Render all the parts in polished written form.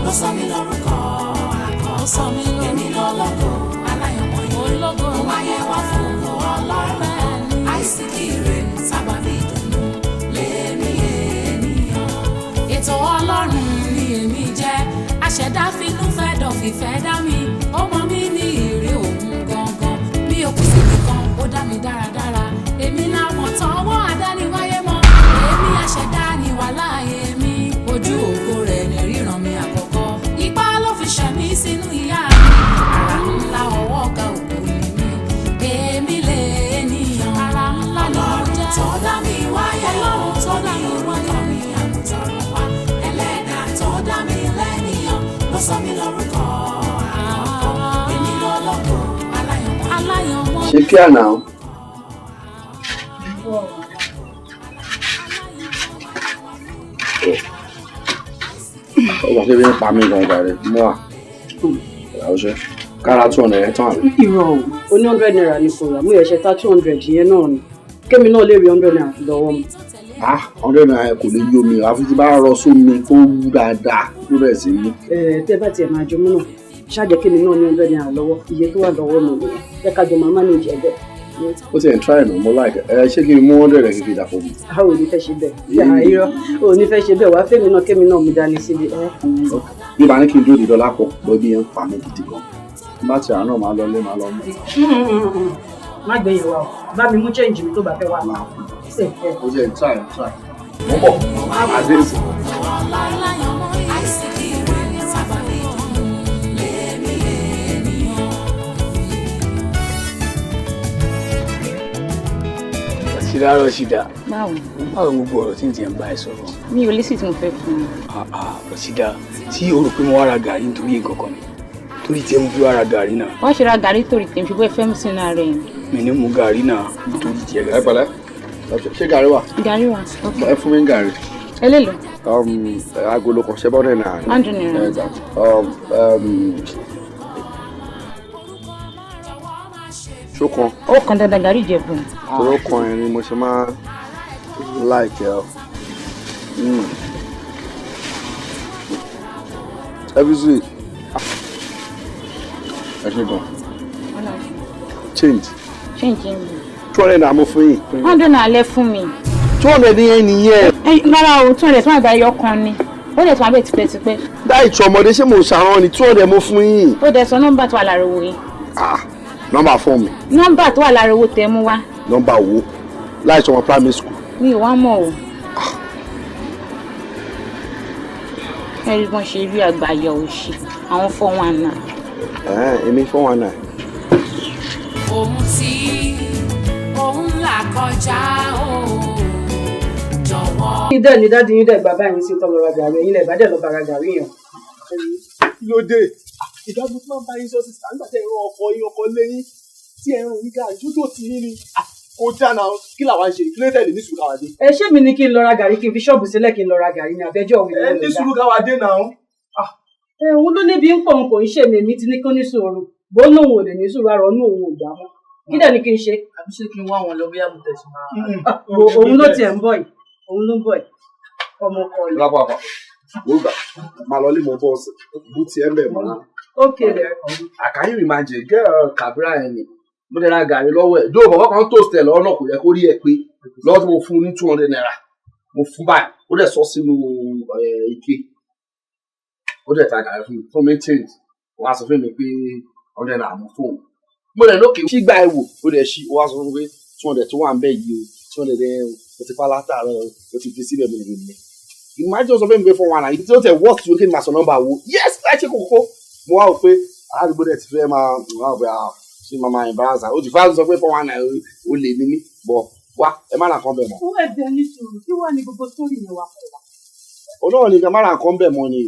ló sọ mí lórúkọ àkọ́kọ́ èmi lọ́lọ́gọ́ aláyọ̀mọ́ ológo mo wáyé wá fún Ọlọ́run àìsíkì rẹ̀ sábàbí ìdùnnú lèmi ènìyàn. Ètò Ọlọ́run ni èmi jẹ́ aṣẹ̀dá finú fẹ́ dọ̀ fìfẹ́ dá mi ó mọ mí ní ìrè òun gangan bí òkú sí nìkan ó dá mi dáradára èmi làwọn tọwọ́ àdániwáyé mọ́ èmi aṣẹ̀dá ni wà láàyè mi ojú ògo rẹ̀ ní ríran mi àkọ́kọ́ ipá ló fi ṣẹ̀mí sínú ìyá mi ara ńlá ọwọ́ ga òkú ni mi èmi lè ènìyàn ara ńlá Ọlọ́run jẹ́ tó dá mi wáyé Ọlọ́run tó dá mi wáyé mi àgùntàn wá ẹlẹ́dàá tó dá mi lẹ́nìyàn ló sọ mí lórúkọ àkọ́kọ́ èmi lọ́lọ́gọ́ aláyọ̀mọ́. Ṣé kí àná? Ọba ṣe fi ń pa mí gan gàrí mú à. Ọṣẹ kára 200 ẹ̀ tán àbí. Irọ́ o, ó ní 100 naira ní kò rà, mú ẹ̀ṣẹ̀ tá 200 yẹn náà ni. Kémi náà lè rí 100 naira lọ́wọ́ mi. 100 naira kò lè yó mi, àfi tí bá rọ sómi kó wú dáadáa ló bẹ̀rẹ̀ sí ní. Tẹ́ bá tiẹ̀ máa jọ mú náà, ṣáàjẹ́ kémi náà ní 100 naira lọ́wọ́, iye tó wà lọ́wọ́ mi nìyẹn. Ẹ ká jọ máa manage ẹ̀jẹ̀. Ó ti ẹ̀ ń try náà, mo like ṣé kí n mú 100 rẹ̀ kí n fi dàpọ̀ mi. A ò ní fẹ́ ṣe bẹ́ẹ̀. Irọ́, ò ní fẹ́ ṣe bẹ́ẹ̀ wá fẹ́mi náà kémi náà mú dání síbi. Bí bá ní kí n dúró di dọ́là pọ̀, bọ́ bí yẹn ń pa mí gidi gan. Bá ti àná máa lọ lé máa lọ mú. Má gbé yẹn wá o, bá mi mú change mi tó bá fẹ́ wá. Ó ti ẹ̀ ń try. Mo bọ̀, àdéhùn. Rọ̀ṣídà. Báwo gbogbo ọ̀rọ̀ tí n ti ń bá ẹ sọ̀rọ̀? Mi ò lésì tí mo fẹ́ fún mi. Rọ̀ṣídà, tí o rò pé mo wá ra gàrí nítorí nǹkan kan ni, torí tí mo fi wá ra gàrí náà. Wọ́n ṣe ra gàrí torí tèmi ṣùgbọ́n ẹ fẹ́ mú sínú ara ẹ̀. Mi ní mu gàrí náà nítorí tiẹ̀ Ẹ pẹ̀lẹ́, ṣé gàrí wà? Gàrí wà. Ẹ fún mi gàrí. Eléèlò. Agolo kan ṣe bọ́dẹ̀ náà. 100 naira. Ṣókan. Ó kan dandan gàrí Ìjẹ̀bú. Tòró kan ẹ̀ ni mo ṣe máa like ẹ. Every ẹ ṣe gan. Change. 200 naira mo fún yín. 100 naira lẹ fún mi. 200 ní ẹ nìyẹn. Rárá o, 200 tó máa gba ẹyọ kan ni. Ó dẹ̀ tó máa bẹ̀ tipẹ́tipẹ́. Dá ìtú ọmọdé ṣé mo ṣàrán ni 200 mo fún yín. Ó dẹ̀ sọ nọ́mbà tó wà lára owó yín. Nọ́mbà fún mi. Nọ́mbà tó wà lára owó tẹ mú wá. Nọ́mbà wo? Láì sọmọ primary school. Mi ò wá mọ̀ o. Ẹ̀rí bọ́n ṣe rí àgbáyọ̀ òṣì, àwọn 419. Èmi 419. Ohun tí òun là kọjá o jọ̀wọ́. Ìdẹ́ ni dáàdi yín dẹ̀ bàbá yín sí tọ́ lọ ra gàrí, ẹ̀yin lẹ̀ bá dẹ̀ lọ bá ra gàrí yẹn. Lóde, ìdágún tí máa ń bá yín sọ sí nígbà tẹ́ ẹ̀rọ ọkọ̀ lẹ́yìn tí ẹ̀rọ yín gàrí tó tó ti yín ni. Kò dáná kí làwa ń ṣe kí ló tẹ̀lé ní sùúrù káwádé. Ṣé mi ni kí n lọ ra gàrí kí n fi ṣọ́ọ̀bù sílẹ̀ kí n lọ ra gàrí ní abẹ́jọ́ òun? Ní sùúrù káwádé náà. Òun ló níbi ń pọ̀ òun kò ń ṣe mi ti ní kí ó ní sùúrù. Bó lóun ò lè ní sùúrù àrọ̀ ní òun ò gbà mọ́. Kí dẹ̀ ni kí n ṣe? Àbí ṣé kí n wá wọn lọ bóyá mo tẹ̀sí máa. Òun ló tiẹ̀ ń bọ̀ yìí. Òun ló ń bọ̀ yìí. Ọmọ ọkọ rẹ̀. Lápapọ̀, ó gbà máa lọ lé mọ bọ́ọ̀sì, bó ti ẹ̀ ń bẹ̀ mọ́. Okay there. Can you imagine girl Kabira ẹni mo dẹ̀ ra gàrí lọ́wọ́ ẹ̀ dóò bàbá kan toast ẹ̀ lọ́wọ́ náà kò yẹ kó rí ẹ̀ pé lọ́wọ́ tí mo fún un ní 200 naira mo fún báyìí ó dẹ̀ sọ sínú ike ó dẹ̀ ta gàrí fún mi change wọ́n á sọ fún mi pé 100 naira mo fún un mo dẹ̀ lókè ṣí gba ẹ̀wò ó dẹ̀ ṣí wọ́n á sọ fún mi pé 200 tó wà ń bẹ̀ yìí o 200 ẹ̀ o ti pa látàárọ̀ o ti fi síbẹ̀ mi nìyẹn ìmájọ́ sọ fún mi pé 419 ibi tí ó tẹ̀ wọ́ọ̀tì tí ó kéde máa sọ nọ́mbà wo yes láti kókó mo wá wò pé aládùúgbò dẹ̀ ti fẹ́ máa wá wò pé ṣé mama embarrass ó ti fáwọn sọ pé 419 ó lè ní mí bọ̀ wá ẹ má nà kán bẹ̀ mọ́. Fún ẹ̀bẹ̀ ní sùúrù kí wàá ní gbogbo sórí yẹn wá fún wa. Ọlọ́run ní ká má nà kán bẹ̀ mọ́ ni.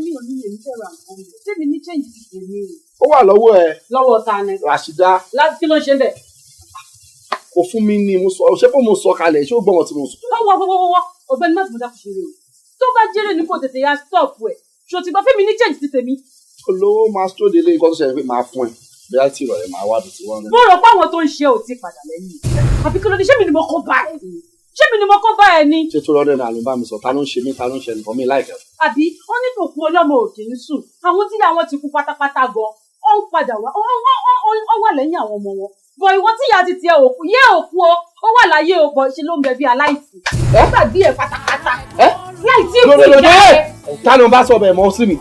Mi ò ní èmi fẹ́ ra nǹkan bẹ̀. Ṣé mi ní change ti tèmi? Ó wà lọ́wọ́ ẹ. Lọ́wọ́ ta ni? Ràṣídá. Láti kí ló ń ṣe bẹ̀? Kò fún mi ní mo sọ ṣé kó mo sọ kalẹ̀ ṣé ó gbọ́n wọn tí mo sọ. Wọ́wọ́ ọ̀gbẹ́ni má ti mo dákun ṣe rè o. Tó bá jẹ́rè ní kò tètè ya stop ẹ̀. Ṣò ti gbọ́ fẹ́mi ní change ti tèmi. Olówó máa tó délé nǹkan tó ṣẹlẹ̀ pé máa fún ẹ. Bí á ti ìrọ̀lẹ́ máa wá bìtì wọ́n. Mo rò pé àwọn tó ń ṣe ò ti padà lẹ́yìn. Àbí kí ló ní ṣé mi ni mo kó bá ẹ̀? ṣé mi ni mo kó bá ẹ ni. ṣé 200 naira ló bá mi sọ ta ló ń ṣe mí ta ló ń ṣe nǹkan mi láìpẹ́. àbí wọn ní kòkú ọlọ́mọ òkè ń sùn àwọn tí àwọn ti kú pátápátá gan ó ń padà wá ó wà lẹ́yìn àwọn ọmọ wọn bọ ìwọ tí ìyá ti tiẹ̀ òkú yé òkú ó wà láyé o bọ ṣe ló ń bẹ bí aláìsí ó gbàgbé ẹ pátápátá láì tí ì fi ìyá ẹ. ta ló ń bá sọ bẹ́ẹ̀ mọ́ sí mi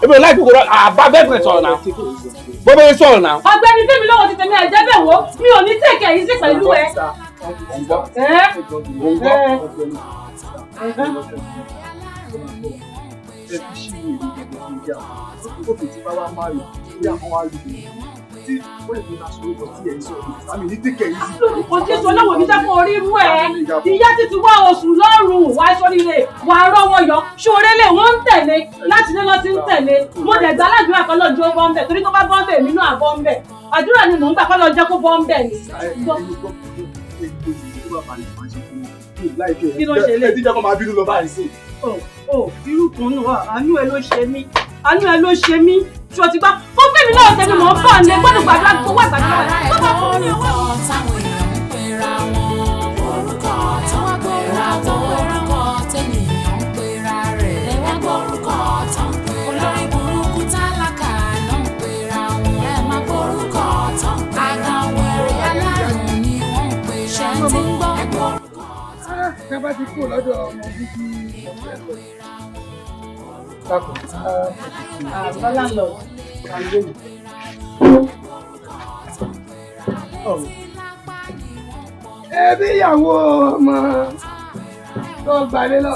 ebi láì kókó àbá bẹ́ẹ̀ bẹ̀rẹ̀ sọ̀rọ̀ náà bó bẹ́ẹ̀ sọ̀rọ̀ náà. ọ̀gbẹ́ni fẹmi lọ́wọ́ ti tẹmí ẹjẹ bẹ wo mi ò ní tẹkẹ yìí sí pẹ̀lú ẹ. Kò tí sọ lọ́wọ́ mi dákọ̀ orí irú ẹ̀. Ìyá títí wá oṣù lọ́rùn wá sóríire wà rọ́wọ́ yọ. Ṣorélé wọ́n ń tẹ̀lé láti ní lọ sí ń tẹ̀lé. Mo dẹ̀ gbà ládùúrà kan lọ́jọ́ bọ́ ń bẹ̀ torí tó bá bọ́ ń bẹ̀ mí náà bọ́ ń bẹ̀. Àdúrà ni mò ń gbà kọ́ lọ jẹ́ kó bọ́ ń bẹ̀ ni. Kí ló ṣe lè? Ẹ ti jẹ́ kó máa bínú lọ báyìí sí. Irú kan náà àánú ẹ ló ṣe mí. Àánú ẹ ló ṣe mí. Ṣé o ti gbá? Ó fẹ́ mi náà tẹ̀mí mọ́ bá ní gbọ́dọ̀ gbàdúrà tó wà gbàdúrà. Tó bá fún mi wá. Táwọn èèyàn ń pera wọn. Orúkọ táwọn pera wọn. Orúkọ tẹ́nìyàn ń pera rẹ̀. Ẹ gbọ́ orúkọ tán ń pera. Olórí burúkú tálákà náà ń pera wọn. Ẹ má gbọ́ orúkọ tán ń pera. Àgàwọ̀ ẹ̀rẹ̀ alárùn ni wọ́n ń pè. Ṣé ẹ ti ń gbọ́? Ẹ gbọ́ orúkọ tán ń pera. Tá bá ti kúrò lọ́dọ̀ ọmọ bíbí ọ̀fẹ́ lọ. Bọ́lá lọ. Ẹbí ìyàwó ọmọ tó gbalé lọ.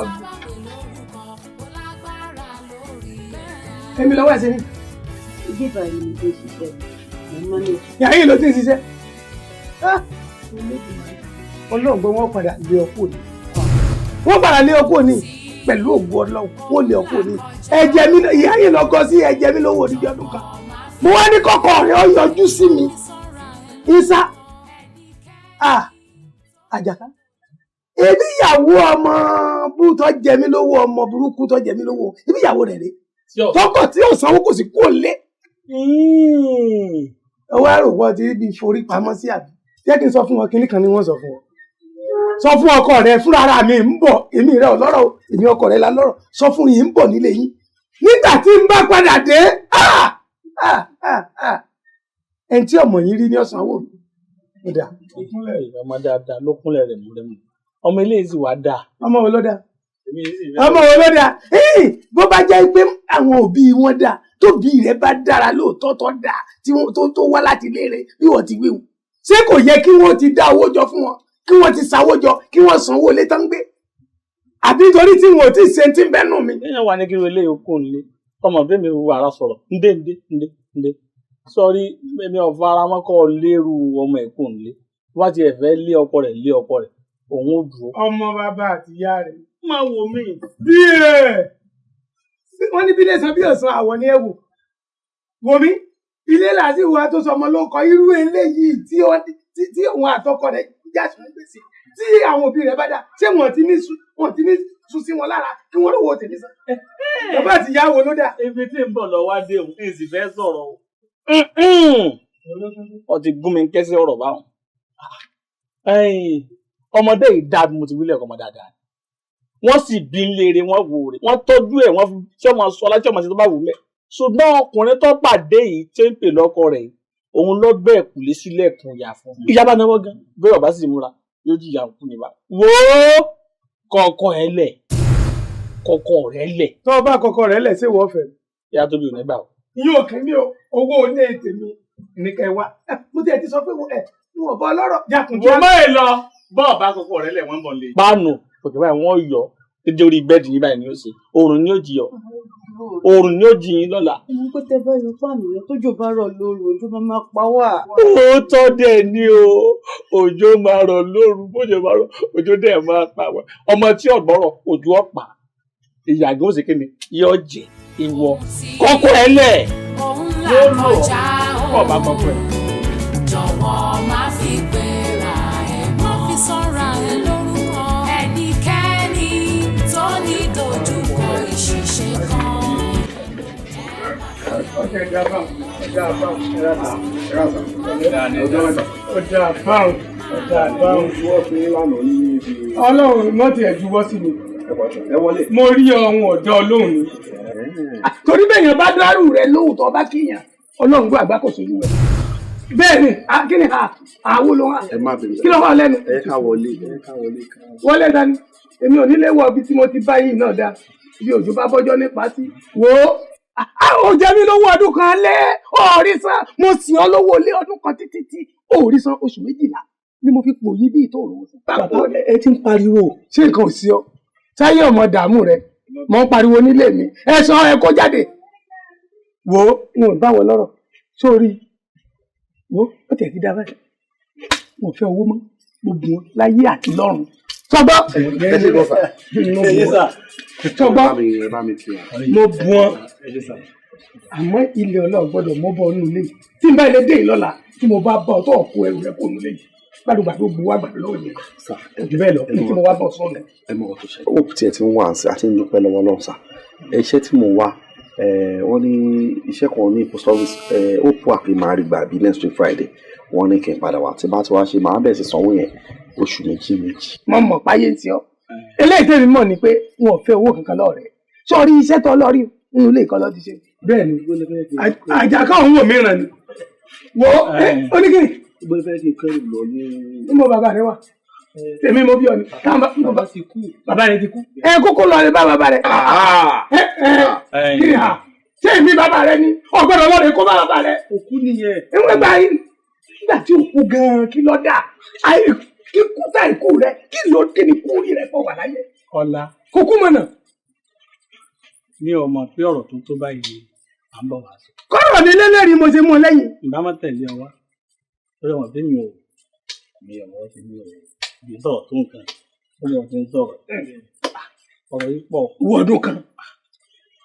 Èmi lọ́wọ́ ẹ̀sìn ni. Ìgbébà yìí ni mo ṣiṣẹ́ mo máa ń lò. Ìyá yìí ló ti ń ṣiṣẹ́. Ọlọ́run gbọ́ wọ́n padà lé ọkọ ni. Wọ́n padà lé ọkọ ni pẹ̀lú ògùn Ọlọ́run wọ́n lé ọkọ ni. Ẹ̀jẹ̀ mi ìyá yìí lọ kọ sí ẹ̀jẹ̀ mi lówó òdìjọ́ ọdún kan. Mo wá ní kọ́kọ́ rẹ̀ ó yọjú sí mi. Ìsá Àjàká. Ebi ìyàwó ọmọ bú tó jẹ mí lówó ọmọ burúkú tó jẹ mí lówó. Ebi ìyàwó rẹ̀ rè. Tọkọ tí ò sanwó kò sì kú òlé. Ọwọ́ ẹ̀rọ wọ́n ti bí forí pamọ́ sí àbí. Jẹ́ kí n sọ fún wọn kíní kan ni wọ́n sọ fún wọn. Sọ fún ọkọ rẹ̀ fúnra ara mi ń bọ̀ èmi rẹ̀ ò lọ́rọ̀ èmi ọkọ rẹ̀ la lọ́rọ̀ sọ fún yìí ń bọ̀ nílé yín. Nígbà tí n bá padà dé ẹni tí ọmọ yín rí ní ọ̀sán wò mí. Ìkúnlẹ̀ ọmọ dáadáa ló kúnlẹ̀ rẹ̀ mú lẹ́mu. Ọmọ ilé sì wá dáa. Ọmọ wo ló dáa? Ọmọ wo ló dáa? Bó bá jẹ́ pé àwọn òbí wọn dáa tóbi rẹ̀ bá dára lóòótọ́ tó dáa tó wá láti ilé rẹ̀ bí wọ́n ti wíwù. Ṣé kò yẹ kí wọ́n ti dá owó jọ fún wọn? Kí wọ́n ti sanwó jọ kí wọ́n sanwó ilé tán gbé? Àbí nítorí tí wọn ò tí ì ṣe ti bẹ́nu mi. Èèyàn wà ní kí ilé okó nílé. Ọmọ bẹ́ẹ̀ mi wà ara sọ̀rọ̀. Ndé. Sọ́rí èmi ò fara mọ́ kọ́ lérú ọmọ ẹ̀kọ́ nílé. Wá ti ẹ̀fẹ́ lé ọkọ rẹ̀ òun ò dúró. Ọmọ bàbá àti ìyá rẹ̀ máa wò mí. Bí ẹ̀ wọ́n ní bílẹ̀ sọ bí ọ̀sán àwọ̀ ní ẹ̀wò. Wò mí ilé làásì wa tó sọmọ ló kọ irú eléyìí tí òun àtọkọ rẹ̀ já sùn gbèsè tí àwọn òbí rẹ̀ bá dà ṣé wọ́n ti ní sùn sí wọn lára kí wọ́n lówó tèmi sàn. Bàbá àti ìyá wo ló dà. Ibi tí ń bọ̀ lọ wá dé òun èsì fẹ́ sọ̀rọ̀ o. Wọ́n ti gún mi kẹ́sí ọ̀rọ̀ báwọn. Ọmọdé yìí dáa bí mo ti wílẹ̀ ọmọ dáadáa. Wọ́n sì bí ń léèrè wọ́n wò rè wọ́n tọ́jú ẹ̀ wọ́n tí ọmọ sọ láti ọmọ sí tó bá wù mẹ́. Ṣùgbọ́n ọkùnrin tó pàdé yìí tí ń pè lọ́kọ rẹ̀ òun ló bẹ́ẹ̀ kù lé sílẹ̀kùn ìyá fún un. Ìyá bá náwó gan bẹ́ẹ̀ ọ̀bá sì múra yóò jìyà òkú ni bá. Wo kọ̀ọ̀kan ẹ̀ lẹ̀ kọ̀ọ̀kan rẹ̀ lẹ̀. Tó o bá kọ̀ọ̀kan rẹ̀ lẹ̀ ṣé wọ́n fẹ́? Ìyá tó bí ò ní gbà o. Yóò kí ni owó ilé tèmi nìkan wá. Mo ti ẹ̀ ti sọ pé wọ́n bọ́ ọlọ́rọ̀ jákùnjá. Mo máa ń lọ bọ́ọ̀ bá kọ̀ọ̀kan rẹ̀ lẹ̀ wọ́n bọ̀ lé. Páànù òkè báyìí wọ́n yọ dédé orí bẹ́ẹ̀dì yín báyìí ni ó ṣe oòrùn ni ó jì yọ oòrùn ni ó jì yín lọ́la. Ẹni pé tẹ bá yọ fáànù yẹn tójò bá rọ̀ lóru òjò máa pa wá. Òótọ́ dẹ̀ ni o òjò máa rọ̀ lóru bójò máa rọ̀ òjò dẹ̀ máa pa wá. Ọmọ tí ọ̀gbọ́rọ̀ òjò ọ̀pá ìyàgò ṣe kéde yọ jẹ ìwọ kọ́kọ́ ẹ lẹ̀ yóò lò ó bá kọ́kọ́ ẹ. Jọ̀wọ́ má fi gbéra ẹ̀ má fi sọ́ra ẹ̀ lórúkọ ẹnikẹ́ni tó ní dojúkọ ìṣìṣe kan. Ọjà àbáwọ̀ Ọlọ́run mọ́ tiẹ̀ juwọ́ sí mi. Ẹ wọlé. Mo rí ọ̀hún ọ̀dọ́ Ọlọ́run ni. Torí bẹ́yẹn bá dárú rẹ̀ lóòótọ́ bá kíyàn, Ọlọ́run gbọ́ àgbá kò sójú rẹ̀. Bẹ́ẹ̀ni, kí ni àwo ló wà? Ẹ má bẹ̀rẹ̀. Kí ló wà lẹ́nu? Ẹ ká wọlé. Wọlé dání. Èmi ò nílé wọ ibi tí mo ti bá yìí náà dá. Bí òjò bá bọ́jọ́ nípa sí. Wo ó jẹ́ mi lówó ọdún kan lẹ́ ọ̀ọ́rísán. Mo sì ọ́ lówó lé ọdún kan títí tí ọ̀ọ́rísán oṣù 12 ni mo fi pò yí bí ìtò òru. Bàbá ẹ ti ń pariwo. Ṣé nǹkan ò sí ọ? Sáyé ọmọ dààmú rẹ. Mo ń pariwo nílé mi. Ẹ sọ ẹ kó jáde. Wo n ò bá wọ lọ́rọ̀. Sórí. Wo ó tẹ̀ kí dábàá. Mo fẹ́ owó mọ́. Gbogbo wọn láyé àti lọ́run. Sọgbọ́. Ẹ ṣe gọ́fà. Sọgbọ́. Bá mi kí wọn. Mo bu wọn. Àmọ́ ilé ọlọ́ọ̀ gbọ́dọ̀ mọ́ bọ́ nínú ilé yìí. Tí n bá ilé dé ìlọ́la tí mo bá bọ̀ tó ọ̀kú ẹrù rẹ̀ kó nínú ilé yìí. Gbàdúgbà tó bu wá gbàdúrà lọ́wọ́ yẹn. Ojú bẹ́ẹ̀ lọ kí tí mo wá bọ̀ sọ́ọ̀lẹ̀. Ẹ mọ̀ ọ́ tó ṣe. Ó tiẹ̀ ti ń wà sí àti ń dúpẹ́ lọ́wọ́ náà sà. Iṣẹ́ tí mo wá wọ́n ní iṣẹ́ kan ní post office ó pọ̀ àpè máa rí gbà bí next week Friday. Wọ́n ní kí n padà wá tí bá ti wá ṣe máa bẹ̀rẹ̀ sí sanwó yẹn oṣù méjì. Mo mọ̀ páyé ti ọ́. Eléyìí tèmi mọ̀ ni pé wọn ò fẹ́ owó kankan lọ́ọ̀ rẹ̀. Sọ́ọ́rí iṣẹ́ tó lọ rí nínú ilé ìkọ́ lọ́ ti ṣe. Bẹ́ẹ̀ ni àjàká òun wò mí ràn ni. Wo oníkìrì. Gbọ́dọ̀ fẹ́ kí n kẹ́rù lọ ní. Mo bàbá rẹ wà. Tèmi mo bí ọ ni. Bàbá ti kú. Bàbá rẹ ti kú. Ẹ kókó lọ rẹ bá bàbá rẹ. Kiri ha. Ṣé èmi bàbá rẹ ni? Ọgbọ́dọ̀ lọ́ọ̀rẹ́ kó bá bàbá rẹ. Òkú nìyẹn. Ìwọ̀n gbà yín. Nígbà tí òkú gan-an kí ló dà? Kíkú tá ìkú rẹ kí ló dé ní kúrì rẹ fọ wà láyé. Ọlá. Kókó mọ̀nà. Mi ò mọ̀ pé ọ̀rọ̀ tó báyìí à ń bọ̀ wá sí. Kọ́rọ̀ ní lélẹ́rìí mo ṣe mú ọ lẹ́yìn. Ìbámu tẹ̀lé ọ wá. Lórí ọmọ bí mi ò ṣe mi ò bí sọ̀rọ̀ tó nǹkan. Ó ní ọtí ń sọ̀rọ̀. Ọ̀rọ̀ yìí pọ̀. Owó ọdún kan.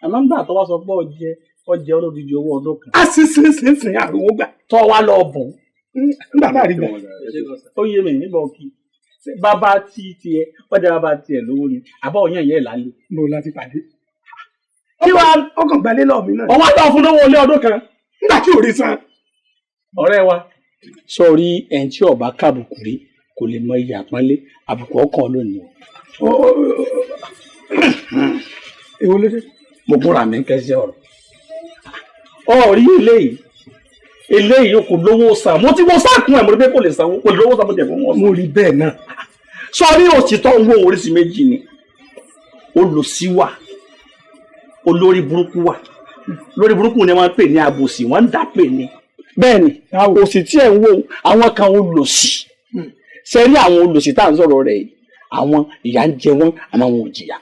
Àmọ́ nígbà tó wá sọ pé ọjẹ́ olódìdí owó ọdún kan. A sì sin àrùn gbà. Tọ́ wa lọ bùn. Nígbà tá a rí gbà. Ó yé mi nígbà òkì. Bàbá tiẹ̀ ọjà bàbá tiẹ̀ lówó ni. Àbá òyìn ẹ̀yẹ́ ìlàlẹ̀. Mo láti pàdé. Kí wàá ọkàn gbalé lọ́ọ̀ mi náà. ọwọ́ àtọ̀ fún lówó ilé ọdún kan. Nígbà tí ò rí san. Ọ̀rẹ́ wa. Sọ̀rí ẹni tí ọba kábùkù rí kò lè mọ iye àpọ́nlé àbùkù ọkàn lónìí. Èwo ló dé? Mo búra mi kẹsí ọ̀rọ̀. Ọ̀rí eléyìí kò lówó san. Mo ti wọ́n sáàkùn ẹ̀ mo rí pé kò lè sanwó kò lówó san mo jẹ̀ fún wọn. Mo rí bẹ́ẹ̀ náà. Sọ̀rí òtítọ́ ń wo oríṣi méjì ni. Olùsí wà. Olórí burúkú wà. Lórí burúkú ni wọ́n pè ní àbòsí wọ́n ń dà pè ní. Bẹ́ẹ̀ni òsì tí ẹ̀ ń wò àwọn kan olòṣì. Sẹ́rí àwọn olòṣì tá à ń sọ̀rọ̀ rẹ̀ yìí àwọn ìyà ń jẹ wọ́n àmọ́ wọn ò jìyà.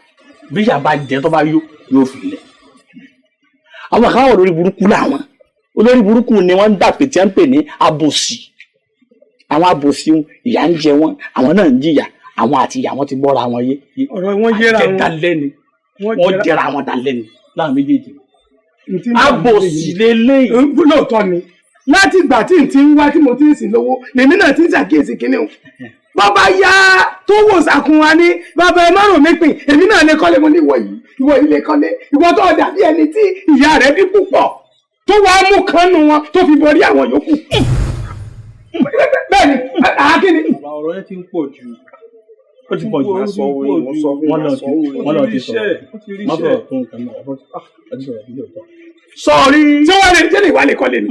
Bí ìyà bá jẹ tó bá yóò fi lẹ̀. Àwọn kan wà lórí burúkú làwọn. Olórí burúkú ni wọ́n ń dà pé tí wọ́n ń pè ní àbòsí. Àwọn àbòsí ìyà ń jẹ wọ́n àwọn náà ń jìyà àwọn àti ìyà wọn ti bọ́ra wọn yé. Ọ̀rọ̀ wọn yẹra wọn. Àjẹdálẹ́ni wọ́n jẹra wọn dálẹ́ni láwọn méjèèjì. Àbòsí lélẹ́yìn. Lóòótọ́ ni láti ìgbà tí n ti ń wá tí mo ti ń sìn lówó lèmi náà ti ń ṣàkíyèsí kinní o. Bàbá ya tó wò sàkún wa ní bàbá ẹ márùn mi pin èmi náà lè kọ́lé mo ní ìwọ yìí lè kọ́lé ìwọ tó dàbí ẹni tí ìyá rẹ̀ bí púpọ̀ tó wàá mú kan nù wọn tó fi borí àwọn yòókù. Bẹ́ẹ̀ni àákíní. Ọ̀rọ̀ yẹn ti ń pọ̀ jù. Ó ti pọ̀ jù. Wọ́n lọ ti sọ̀rọ̀. Má sọ̀rọ̀ tó nǹkan náà. Sọ̀rí. Ṣé wọ́n lè jẹ́ ìwà lè kọ́lé ni?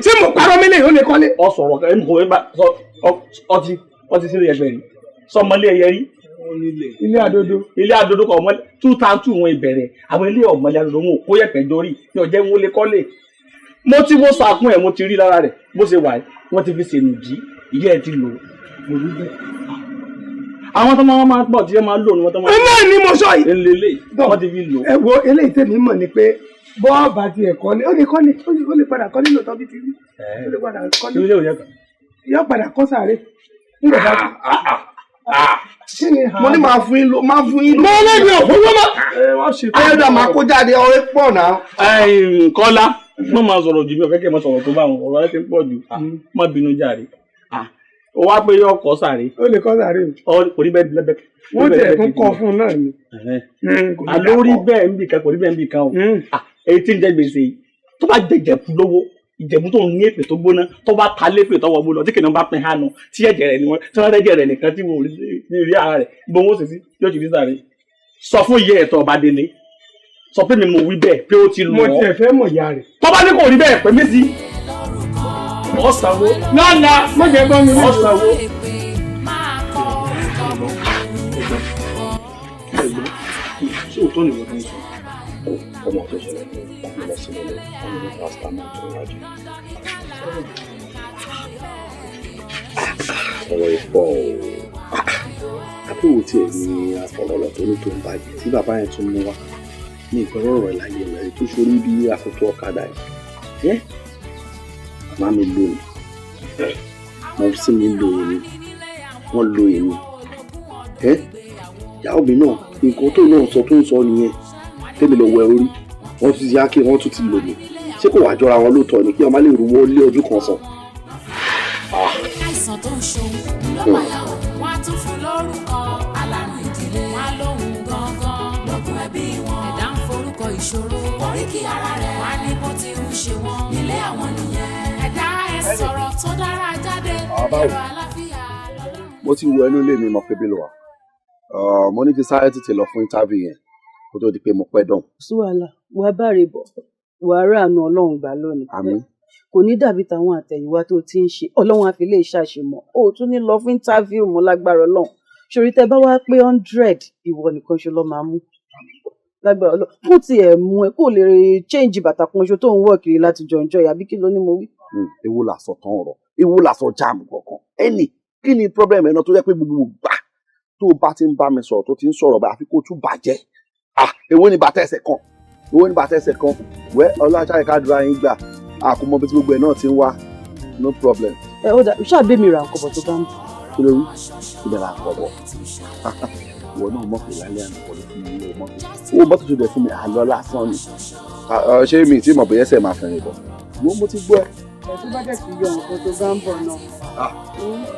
Ṣé mo parọ́ mi lè ó lè kọ́lé? Ọ sọ̀rọ̀ ẹ̀ ń bọ̀ ẹ̀ bá ọtí sílé ẹgbẹ́ rí. Sọmọlé ẹyẹ rí. Ilé àdodo. Ilé àdodo kọ̀ ọmọlé 2002 wọn ìbẹ̀rẹ̀. Àwọn ilé ọ̀mọlé àdodo wọn ò kó yẹ̀pẹ̀ dórí. Ní ọjẹ́ wọn lè kọ́lé. Mo ti wo sàkún ẹ̀ mo ti rí lára rẹ̀. Bó ṣe wà wọ́n ti fi ṣèlú jí. Ilé ẹ̀ ti lò. Mo rí bẹ́ẹ̀. Àwọn tó máa pọ̀ tí wọ́n máa lò ní wọ́n tó máa. Náà ni mo sọ yìí. Elélé wọ́n ti fi lò. Ẹ wo eléyìí tèmi mọ̀ ni pé bọ́ọ̀bà ti ẹ̀kọ́ ni ó lè padà kọ́ nínú tọ́bí ti rí. Ó lè padà kọ́ nínú. Ilé òye kan. Yóò padà kọ́ sáré. Mo ní máa fún yín lọ. Mo lẹ́bi òkú wọ́n mọ́. Ayọ̀dà máa kó jáde ọ̀rẹ́ pọ̀ náà. Kọ́lá mo máa sọ̀rọ̀ jù mí ọ̀kẹ́kẹ́ mo sọ̀rọ̀ tó bá wọn ọ̀rọ̀ ẹ̀ ti pọ̀ jù má bínú jàre. Ó wá pé yóò kọ́ sáré. Ó lè kọ́ sáré. Kò rí bẹ́ẹ̀ lẹ́bẹ̀ẹ́. Wọ́n tẹ̀ tún kọ́ fún un náà ni. Àlórí bẹ́ẹ̀ ń bì kan kò rí bẹ́ẹ̀ ń bì kan o. Èyí tí ń jẹ gbèsè tó bá jẹjẹ fún lówó ìjẹ̀bú tó ní èpè tó gbóná tó bá ta lépè tọwọ́ gbóná tí kìnìún bá pin hánu tí ẹ̀jẹ̀ rẹ̀ ni wọ́n tí wọ́n rẹ́jẹ̀ rẹ̀ nìkan tí mo rí ara rẹ̀ bó wọ́n sì sí yóò ti fi sáré sọ fún iye ẹ̀tọ́ ọba délé sọ pé mi mo wí bẹ́ẹ̀ pé ó ti lọ. mo tiẹ̀ fẹ́ mọ̀ ìyá rẹ̀. tó bá ní kò rí bẹ́ẹ̀ pé mí sí ọ̀sánwó lọ́la mo jẹ́ gbọ́n mi. ọ̀sánwó. ṣé òótọ́ nìwọ̀n tó ń sọ ọmọ tó ṣẹlẹ̀ ní lọ sí lọ́lẹ̀ ọmọ ní pásítà náà tó ń wájú. ọ̀rọ̀ ìpọ̀ àbúrò tí ẹ̀ ní afọ̀lọ́lọ́ tó ní tó ń bàjẹ́ tí bàbá yẹn tún mú wá ní ìgbọ́rọ̀ rẹ̀ láyé rẹ̀ tó ṣorí bí àkótó ọ̀kadà yìí. Màmá mi lo èmi, mo sì mi lo èmi, wọ́n lo èmi. Ìyàwó mi náà nǹkan tó náà sọ tó ń sọ nìyẹn tẹ́mi lọ wẹ orí wọ́n tún ti yá kí wọ́n tún ti lò mí ṣé kò wá jọra wọn lóòótọ́ ni kí ọmọ lè rówó lé ojú kan sàn. àìsàn tó ń ṣòun lọ́pàá wọn á tún fún lórúkọ alárùn ìdílé wọn lóhun gangan lókun ẹbí wọn ẹ̀dá ń forúkọ ìṣòro oríkì ara rẹ̀ wá ní bó ti ń ṣe wọn nílé àwọn nìyẹn ẹ̀dá ẹ̀ sọ̀rọ̀ tó dára jáde ẹ̀rọ àlàáfíà lọ́dún. mo ti wọ inú ilé mi mọ̀ pé bí lọ wà mo ní kí sáré tètè lọ fún interview yẹn kó tó di pé mo pẹ́ dán. sí wàhálà wàá bàrè bọ̀ wàá ráàánú ọlọ́run gbà lónìí. àmín. kò ní dàbí tàwọn àtẹ̀yìnwá tó ti ń ṣe ọlọ́run àfi lè ṣàṣemọ̀ o tún ní lọ fún interview mọ́ lágbára ọlọ́run ṣòrí tẹ bá wá pé 100 ìwọ nìkan ṣe lọ́ máa mú lágbára ọlọ́run kó tiẹ̀ mú ẹ kó lè change bàtà kan ṣo tó ń wọ̀ kiri láti jọ enjoy àbí kí ló ní mo wí. ewu làsọ tán ọ̀rọ̀ ewu làsọ jáàmù kankan ẹnì kí ni problem ẹ̀ náà tó jẹ́ pé gbogbo gbà tó o bá ti ń bá mi sọ̀rọ̀ tó ti ń sọ̀rọ̀ bá àfi kó tún bàjẹ́ èwo ni bàtà ẹsẹ̀ kan èwo ni bàtà ẹsẹ̀ kan wẹ́ ọlọ́àṣà ìkádùrà yín gbà àkómọ bí tí gbogbo ẹ̀ náà ti ń wá no problem. ẹ ó dà ṣáàbẹ̀ mi ra nǹkan bọ̀ tó bá ń bọ̀. kí ló rí ibẹ̀ là ń kọ̀ bọ̀ ìwọ náà mọ̀ pé lálẹ́ àná kọ́ ló fún mi owó mọ́tò owó mọ́tò tó dẹ̀ fún mi àlọ́ lásán ni ṣé mi tí mọ̀ bóyá ẹsẹ̀ máa fẹ́ràn bọ̀ mo ti gbọ́ ẹ. ẹ tó bá dẹ̀ sí yọ nǹkan tó bá ń bọ̀ náà.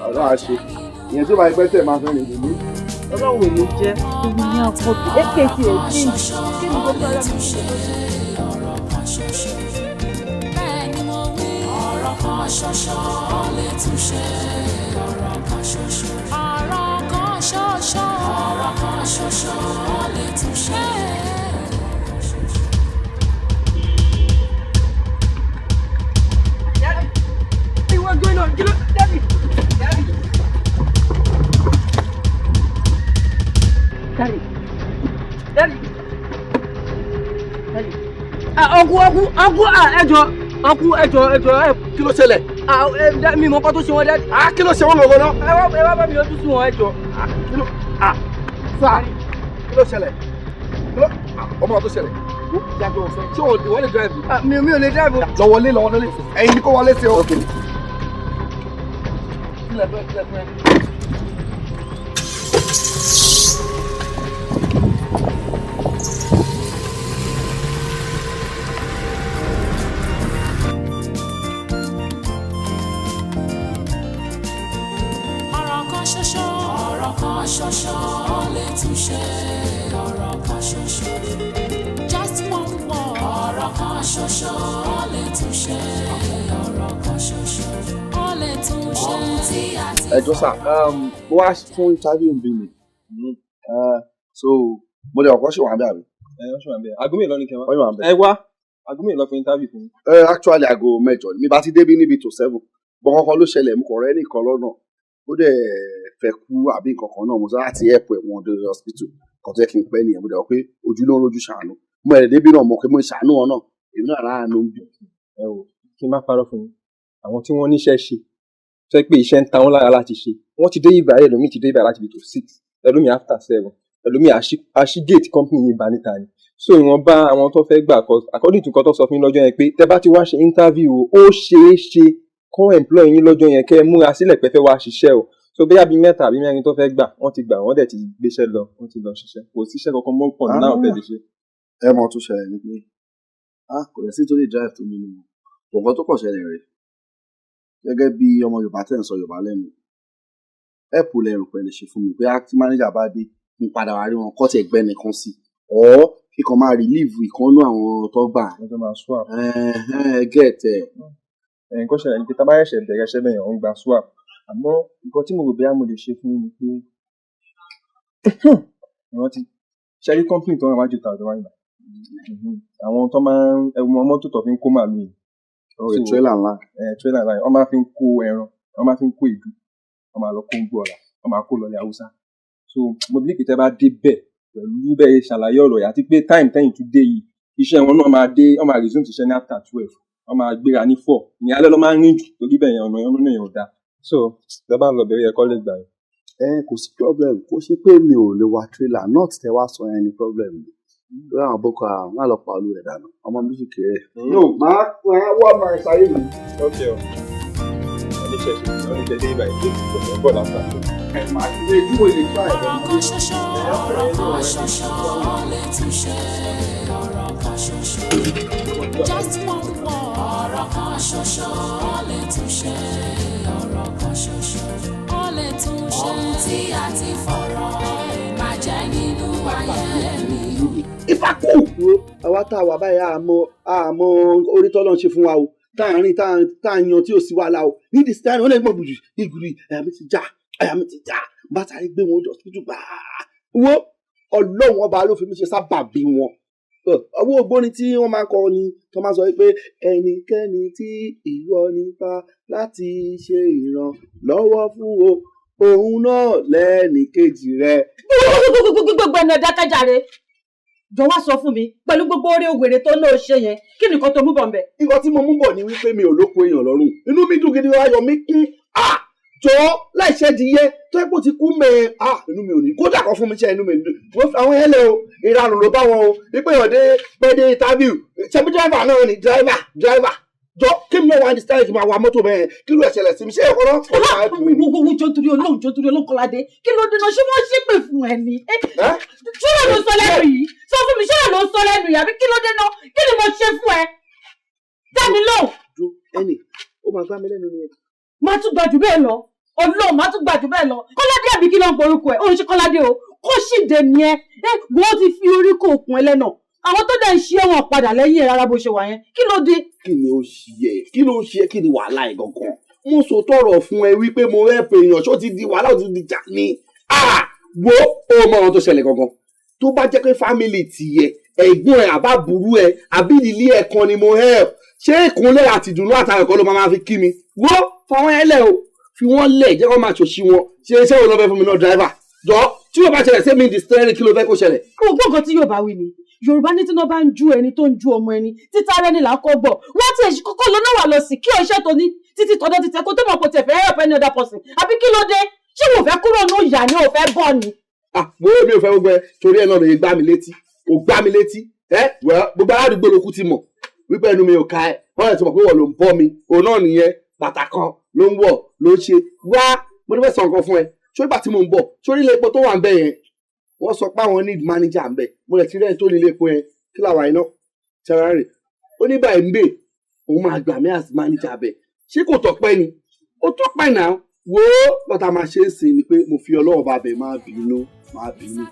ọlọ́run á ṣe ìyẹn tó bá ẹgbẹ́ tẹ̀ máa fẹ́ràn ìdùnnú. ọlọ́run ò ní jẹ́ omi ní àpọ̀jù èké tí ẹ̀ jí kí ni gbogbo ara mi ṣe lóṣù. bẹ́ẹ̀ ni mo wí ọ̀rọ̀ kan ṣoṣo lè túnṣe ọ̀rọ̀ kan ṣoṣo ọ̀rọ̀ kan ṣoṣo ọ̀rọ̀ kan ṣoṣo lè túnṣe. What's going on? Get up, Daddy! Daddy! Daddy! Daddy! Daddy! ẹjọ́ kí ló ṣẹlẹ̀. mi mọ̀ nǹkan tó ṣe wọ́n Daddy. Kí ló ṣe wọ́n lọ́wọ́ náà. ẹ wá bá mi yọjú sí wọn ẹjọ́. Sáà kí ló ṣẹlẹ̀. ọmọ tó ṣẹlẹ̀. Jáde ọ̀fẹ́. Ṣé wọ́n lè drive? mi ò lè drive. Lọ wọlé. Ẹ̀yin ni kó wọlé sí ọ. Kílẹ̀ fẹ́. ṣoṣo lè túnṣe ọ̀rọ̀ kan ṣoṣo. Just one word. Ọ̀rọ̀ kan ṣoṣo lè túnṣe ọ̀rọ̀ kan ṣoṣo. Ó lè túnṣe ohun tí a ti. Ẹ jọ sà, mo wá fún interview bí mi. So mo lè ọkọ ṣe wà bẹ́ẹ̀ àbí. Ó ṣe wà bẹ́ẹ̀. Aago mélòó ni kẹ́ wá? Ó wà bẹ́ẹ̀. Ẹ wá. Aago mélòó fún interview fún mi? Actually aago 8 mi bá ti débi níbi tó 7. Bọ́kọ́kọ́ ló ṣẹlẹ̀ mo kọ̀ rẹ́ nìkan lọ́nà. Ó dẹ̀ fẹ́ kú àbí nǹkan kan náà mo sọ láti airport wọn dé hospital kan tó yẹ kí n pẹ́ nìyẹn mo dẹ̀ wọ́n pé ojú ló ń rojú ṣàánú mo ẹ̀rẹ̀ débi náà mo pé mo ṣàánú wọn náà èmi náà láàánú ń bì. Ẹ wò kí n má parọ́ fún yín àwọn tí wọ́n níṣẹ́ ṣe sọ pé iṣẹ́ ń ta wọ́n lára láti ṣe wọ́n ti dé ibà ẹlòmíì ti dé ibà láti bí tó 6 ẹlòmíì after 7 ẹlòmíì àṣì gate company ní ìbá níta ni so ìwọ̀nba àwọn tó fẹ́ gbà according to nǹkan tó sọ fún yín lọ́jọ́ yẹn pé tẹ́ bá ti wá ṣe interview ó ṣeé ṣe kọ́ employ yín lọ́jọ́ yẹn kẹ́ ẹ múra sílẹ̀ pé fẹ́ wá ṣiṣẹ́ o so bóyá bíi 3 àbí 4 tó fẹ́ gbà wọ́n ti gbà wọ́n dẹ̀ ti gbéṣẹ́ lọ wọ́n ti lọ ṣiṣẹ́ kò síṣẹ́ kankan mọ́ pọ̀ náà fẹ́ lè ṣe. Ẹ mọ̀ tó ṣẹlẹ̀ ní pé kò lè sí tó lè drive tó nínú ọ̀gọ́ tó kọ̀ ṣẹlẹ̀ rẹ̀ gẹ́gẹ́ bí ọmọ Yorùbá tẹ̀ ń sọ Yorùbá lẹ́nu ẹ̀pù lẹ́rù pẹ̀lú ṣe fún mi pé tí mánéjà bá dé ń padà wá rí wọn kọ́ ti ẹ̀gbẹ́ nìkan sí ọ̀ kíkan máa relieve ìkànnú àwọn tó gbà get ẹ̀ nǹkan ṣẹlẹ̀ ní pé tá a bá ṣẹ̀ṣẹ̀ bẹ̀rẹ̀ ṣẹ́ bẹ̀yàn ń gba swap àmọ́ nǹkan tí mo rò bí mo lè ṣe fún yín ni pé ìrántí ṣẹ́rí company tó ń wájú ta ọ̀dọ̀ wáyé àwọn tó máa ń ẹ̀wọ̀n mọ́tò tó fi ń kó màálù yìí. trailer ńlá. Trailer ńlá wọ́n máa fi ń kó ẹran wọ́n máa fi ń kó ìdú wọ́n máa lọ kó ń gbọ́ ọ̀la wọ́n máa kó lọlẹ̀ haúsá. So mo bí kìtẹ́ bá dé bẹ̀ pẹ̀lú bẹ́ẹ̀ ṣàlàyé ọ̀rọ̀ yìí àti pé time tẹ́yìn tún dé yìí iṣẹ́ wọn náà máa dé wọ́n máa resume iṣẹ́ ní after 12 wọ́n máa gbéra ní 4 ní alẹ́ ló máa ń rìn jù torí bẹ́ẹ̀ yẹn ọ̀nà yẹn ò dáa. So tẹ́ bá lọ bẹ̀rẹ̀ ẹ̀kọ́ lè gbà yẹn. Kò sí problem kó ṣe pé mi ò lè wa trailer not tẹ wá sọ yẹn ní problem lórí àwọn boko haram náà lọ pa olú rẹ̀ dànù ọmọ mi sì kéré. no máa wá máa ṣayé mi. ok o oníṣẹ́ dé ibà ìdí ìgbọ̀nsẹ̀ bọ̀ lápá. màá ti lè tí mo lè try ẹ̀. ọ̀rọ̀ kan ṣoṣo lè túnṣe ọ̀rọ̀ kan ṣoṣo just one word ọ̀rọ̀ kan ṣoṣo lè túnṣe ọ̀rọ̀ kan ṣoṣo ó lè túnṣe ohun tí a ti fọ̀rọ̀ bàjẹ́ nínú ayé mi. ìfàkù àwa tá a wà báyìí àmọ́ orí tọ́lọ́ ń ṣe fún wa o tá a rìn tá a yan tí ò sí wàhálà o ní this time ó lè gbọ́ bùjù ìgùrì àyà mi ti já bàtà rí gbé wọn jọ sí gbà wo ọlọ́run ọba ló fi mí ṣe sábàbí wọn ọwọ́ ògbóni tí wọ́n máa ń kọ ni tó máa ń sọ pé ẹnikẹ́ni tí ìwọ nípa láti ṣe ìrànlọ́wọ́ fún o òun náà lẹ́nìkejì rẹ̀. gbogbo ẹnu ẹ̀dá kájàre jọ wá sọ fún mi pẹ̀lú gbogbo orí òwèrè tó lóò ṣe yẹn kí nìkan tó mú bọ̀ nbẹ. nǹkan tí mo mú bọ̀ ni wípé mi ò lóko èèyàn lọ́rùn inú mi dùn gidi ayọ̀ mi kún jọ láìṣẹ́ di yẹ tó ẹ́ pò ti kú mẹ́ inú mi ò ní kódà kan fún mi ṣe inú mi dùn wọ́n fi àwọn ẹlẹ́ o ìranù ló bá wọn o wípé ìyọ̀dé pẹ́ẹ́dé interview ṣebí dírẹ́fà náà ni dírẹ́fà jọ kí mi náà wá ní style kí n máa wa mọ́tò bẹ́ẹ̀ kí ló ẹ̀ṣẹ̀lẹ̀ sí mi ṣé ẹ̀kọ́ náà. wo jọ torí Ọlọ́run Kọ́ládé kí ló dènà ṣé wọ́n ṣépè fún ẹ ni. ṣọ́nà ló sọ lẹ́nu yìí sọ fún mi ṣọ́nà ló sọ lẹ́nu yìí àbí kí ló dènà kí ni mo ṣe fún ẹ. dámi lóhùn. ẹnì ó máa gbá mi lẹ́nu ni. máa tún gbàjú bẹ́ẹ̀ lọ Ọlọ́run máa tún gbàjú bẹ́ẹ̀ lọ Kọ́ládé àbí kí ló ń porúkọ ẹ̀ òun ṣe Kọ́ládé o kó sì dé ni ẹ wọ́n ti fi orí kó òkun ẹlẹ́nà àwọn tó dẹ̀ ń ṣe wọn padà lẹ́yìn ẹ̀ rárá bó ṣe wà yẹn kí ló dé. kí ni ó ṣe kí ni wàhálà ẹ̀ gangan mo sọ tọrọ fún ẹ wípé mo rẹ pé èèyàn ṣó ti di wàhálà ó ti di jà ní wo ó mọ ohun tó ṣẹlẹ̀ gangan tó bá jẹ́ pé fámìlì tìyẹ ẹ̀gbọ́n ẹ̀ àbá burú ẹ̀ àbí ilé ẹ̀ kan ni mo help ṣé ìkúnlẹ̀ àti ìdùnnú àtàwọn ẹ̀kọ́ ló máa fi kí mi wo fọwọ́n ẹ lẹ̀ o fi wọ́n lẹ̀ jẹ́ kó máa ṣòṣì wọn ṣe iṣẹ́ wo ló fẹ́ fún mi náà driver jọ tí yóò bá ṣẹlẹ̀ sí mi di steering kí ló fẹ́ kó ṣẹlẹ̀. kò gbọ́ngàn tí yóò bá wí ni Yorùbá ní tí wọ́n bá ń ju ẹni tó ń ju ọmọ ẹni títa rẹ ni là ń kọ́ gbọ̀ wọ́n ti èsì kọ́kọ́ lọ náà wà lọ sí kí o iṣẹ́ tó ní títí tọ́dọ̀ títẹ kó tó mọ̀ kó tẹ̀ fẹ́ help any other person àbí kí ló dé ṣé wò fẹ́ kúrò ní ìyá ni ò fẹ́ bọ̀ ni. mo ò fẹ́ gbogbo ẹ torí ẹ náà lè gbá mi létí gbogbo aládùúgbò ló kú ti mọ̀ wípé ẹnu mi ò ka ẹ wọ́n lè ti mọ̀ pé wọ́n ló ń bọ́ mi òun náà nìyẹn bàtà kan ló ń wọ̀ ló ń ṣe wá mo ní fẹ́ sọ nǹkan fún ẹ ṣó ìgbà tí mo ń bọ̀ sórí ilé epo tó wà ń bẹ̀ yẹn wọ́n sọ pé àwọn need manager ń bẹ̀ mo lè ti rẹ́ni tó ní ilé epo yẹn kí làwọn iná Ferrari ó ní báyìí ń bè òun máa gbà mí as manager bẹ̀ ṣé kò tọ́pẹ́ ni ó tọ́pẹ́ náà wo bàtà máa ṣe é sìn ni pé mo fi Ọlọ́run bá bẹ̀ máa bínú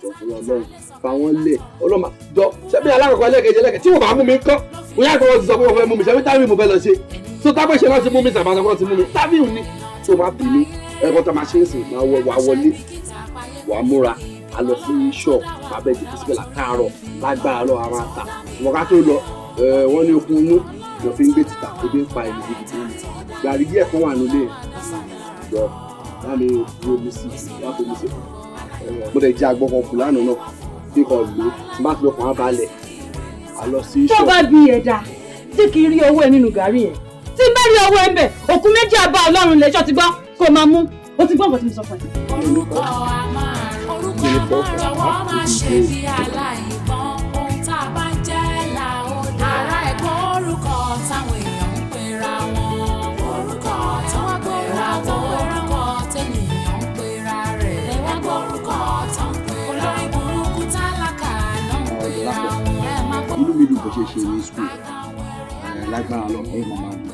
tọ́kùnrin Ọlọ́run bá wọn lẹ̀ Ọlọ́run jọ ṣẹ́bí alákọ̀ọ́kọ́ ẹlẹ́kẹ̀jẹ̀ tí wọ́n bá mú mi kọ́ mo yá kọ́ ti sọ pé wọ́n fẹ́ mú mi ṣẹ́bí tábìlì mo fẹ́ lọ ṣe tó tábìlì ṣe láti mú mi sàbàtà kan ti mú mi tábìlì ni tó máa bínú ẹ̀kọ́ tá máa ṣe é sìn máa wà wọlé wà múra a lọ sí ṣọ́ọ̀bù abẹ́ ti fisibẹ́là káàárọ̀ lágbára lọ àwọn àtà wọn ká tó lọ wọ́n ní okun inú wọ́n fi ń gbé títà ebi ń pa ìlú gidi fún mi gàrí díẹ̀ kan wà nílé ìjọ wọ́n mi wo mi sí wọ́n fi mi sí mo lè jẹ́ agbọ́n kan kù lánàá náà kí kan lò ó má fi ọkàn á balẹ̀ a lọ sí ṣọ́ọ̀bù. tó bá bí ẹ̀dá tí kì í rí owó ẹ nínú gàrí yẹn tí bá rí owó ẹ ń bẹ̀ òkú méjì àbá Ọlọ́run lẹ́ṣọ́ ti gbọ́ kó máa mú ó ti gbọ́ nǹkan tí mo sọ fún ẹ. orúkọ jọ̀wọ́ má ṣe bí aláìgbọ́n ohun tá a bá jẹ́ là ó dá. ara ẹ̀gbọ́n orúkọ táwọn èèyàn ń pera wọn. orúkọ táwọn pera wọn. orúkọ tẹ́nìyàn ń pera rẹ̀. ẹ̀gbọ́n orúkọ tó ń pera. olórí burúkú tálákà ló ń pera wọn. ẹ má gbọ́. inú mi dùn bó ṣe ṣe ní skul lágbára lọ ẹ máa máa lọ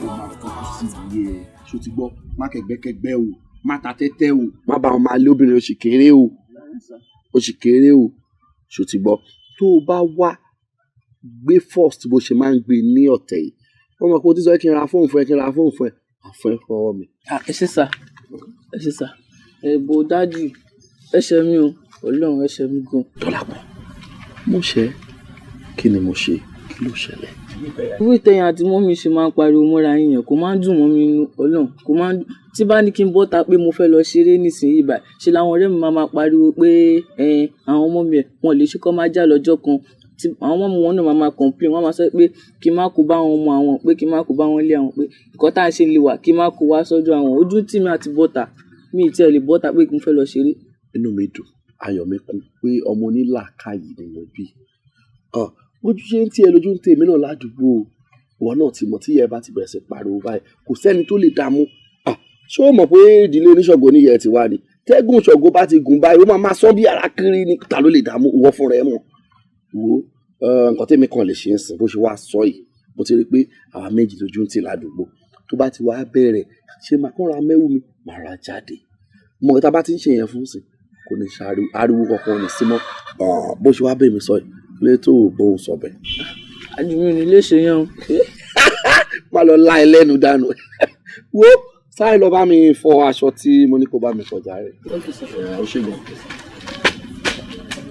ó máa fọkù sí iye ẹ ṣó ti gbọ́ má kẹgbẹ́kẹgbẹ́ o má ta tẹ́tẹ́ o má bá wọn máa lé obìnrin oṣù kéré o ṣó ti gbọ́ tó o bá wá gbé first bó ṣe máa ń gbé ní ọ̀tẹ̀ yìí wọ́n mọ̀ pé o ti sọ kí n ra fóònù fún ẹ àfún ẹ fọwọ́ mi. ẹ ṣé sà ẹ̀bùn dájú ẹ̀ṣẹ̀ mi o Ọlọ́run ẹ̀ṣẹ̀ mi gan. Dọ́lápọ̀ mo ṣe kí ni mo ṣe kí ló ṣẹlẹ̀. irú ìtẹ̀yìn àti mọ́mí ṣe máa ń pariwo mọ́ra yín yẹn kò máa ń dùn mọ́ mi inú Ọlọ́run kò máa ń dùn tí bá ní kí n bọ́ta pé mo fẹ́ lọ ṣeré nísìnyí báyìí ṣe làwọn ọ̀rẹ́ mi máa pariwo pé àwọn ọmọ mi wọn lè ṣe kọ́ máa já lọ́jọ́ kan tí àwọn ọmọ wọn náà máa complain wọn máa sọ pé kí n má kó bá wọn ọmọ àwọn pé kí n má kó bá wọn lé àwọn pé nǹkan tá à ń ṣe lè wà kí n má kó wá sọ́dọ̀ àwọn ojú tí mi àti bọ́ta mi ì tiẹ̀ lè bọ́ta pé kí n fẹ́ lọ ṣeré. inú mi dùn ayọ̀ mi kún pé ọmọ onílàákàyè ni mo bí ojú ṣe ń tiẹ̀ lójú ń tèmi náà ládùúgbò ìwọ náà ti mọ̀ tí ìyá ẹ bá ti bẹ̀rẹ̀ sí pariwo báyìí kò sẹ́ni tó lè dààmú ṣé o mọ̀ pé ìdílé oníṣọ̀gbọ́n níyẹn ti wá ni tẹ́gùn ṣọ̀gbọ́n bá ti gùn báyìí ó máa sán bí ara kiri ni ta ló lè dààmú ìwọ fúnra ẹ mọ̀ wo nǹkan tèmi kan lè ṣe ń sìn bó ṣe wá sọ yìí mo ti rí i pé àwa méjì lójú ń tì ládùúgbò tó bá ti wá bẹ̀rẹ̀ ṣe máa kọ́ra mẹ́wù mi máa ra jáde mọ̀ tá bá ti ń ṣe yẹn fún sí kò ní ṣe ariwo kankan ní símọ́ bó ṣe wá bẹ̀ mí sọ yìí létò bóun sọ bẹ́ẹ̀. àjùmí ni lè ṣe yẹn o. má lọ lá ẹlẹ́nu dànù wo sáré lọ bá mi fọ aṣọ tí mo ní kó bá mi fọ jàre. ó ṣe gan.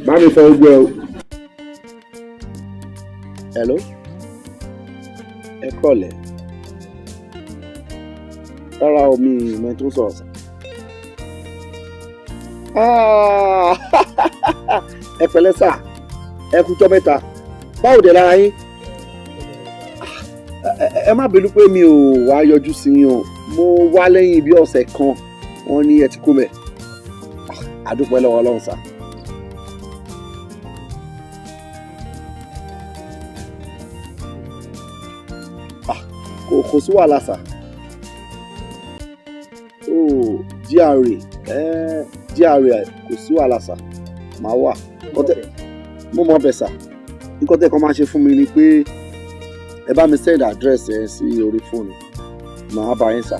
bá mi fọ ogbó ẹ o. hello ẹ kọ́lẹ̀ rárá omi ìmọ̀ tó sọ̀rọ̀ sá. ẹ pẹ̀lẹ́ sà ẹ kú jọ́ mẹ́ta báwo dẹ̀ lára yín ẹ má bínú pé mi ò wá yọjú sí yín o mo wá lẹ́yìn bí ọ̀sẹ̀ kan wọ́n ní ẹ ti kú mẹ́ àdúpẹ́ lọ́wọ́ Ọlọ́run sà. kò sí wàhálà sà. GRA kò sí wàhálà sà máa wà mo mọ bẹ sà nǹkan tẹ́ kàn máa ṣe fún mi ni pé ẹ bá mi send address ẹ sí orí fóònù màá bá yín sà.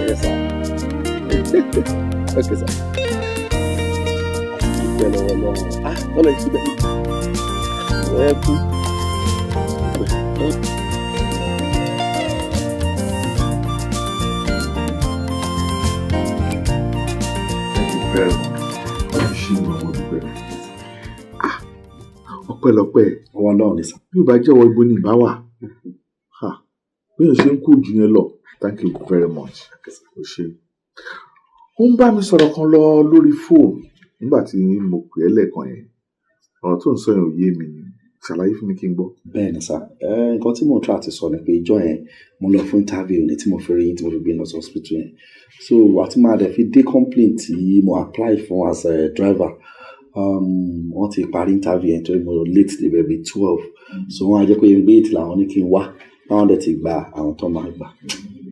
Yes sà. Okay sà. ìpẹ́ lọ́wọ́ lọ́wọ́ lọ́lọ́ ìṣúbẹ̀ ẹ kú. ọpẹ́lọpẹ́ ọwọ́ náà ní sá bí ó bá jẹ́wọ́ ibo ní ìbá wà bí ó ṣe ń kó jù yẹn lọ thank you very much ó ṣe ó ń bá mi sọ̀rọ̀ kan lọ lórí fóònù nígbà tí mo pè é lẹ́ẹ̀kan yẹn ọ̀rọ̀ tó ń sọ yẹn ò yé mi ṣàlàyé fún mi kí n gbọ́. bẹ́ẹ̀ ni sá nǹkan tí mo try àti sọ ni pé ìjọ yẹn mo lọ fún interview ní tí mo fi rí yín tí mo fi gbé lọ sí hospital yẹn so àti máa dẹ̀ fi dé complaint tí mo apply fún as a driver wọ́n ti parí interview yẹn torí mo late dé bẹ́ẹ̀ bí 12 so wọ́n á jẹ́ pé bí 8 làwọn ní kí n wá báwọn dẹ̀ ti gba àwọn tó máa gbà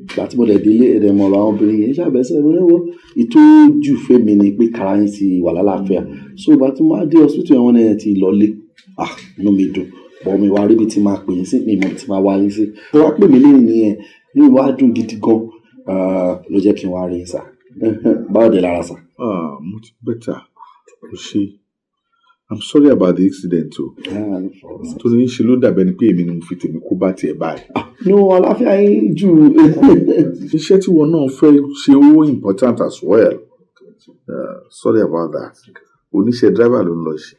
ìgbà tí mo dẹ̀ délé ẹ̀rẹ̀ mọ̀ àwọn obìnrin yẹn ṣàbẹ̀sẹ̀ mo níwọ̀ ìtọ́jú fẹ́mi ni pé kára yín ti wà lálàáfíà so ìgbà tí mo máa dé hospital yẹn wọ́n náà ti lọlé inú mi dùn bọ́ mi wá ríbi tí máa pè yín sí mi mọ̀ tí máa wá yín sí tó wá pè mí lẹ́yìn nìyẹn ní ìwà dùn gidi gan ló jẹ́ kí n wá rí yín sá báwo dé lára sá. Much better ó ṣe I'm sorry about the accident o tó ní ṣe ló dàbẹ́ ni pé èmi ni mo fi tèmi kó bá tiẹ̀ báyìí. no àlàáfíà yín jù. iṣẹ́ tí wọn náà fẹ́ ṣe ó important as well sorry about that oníṣẹ́ driver ló ń lọ ṣe.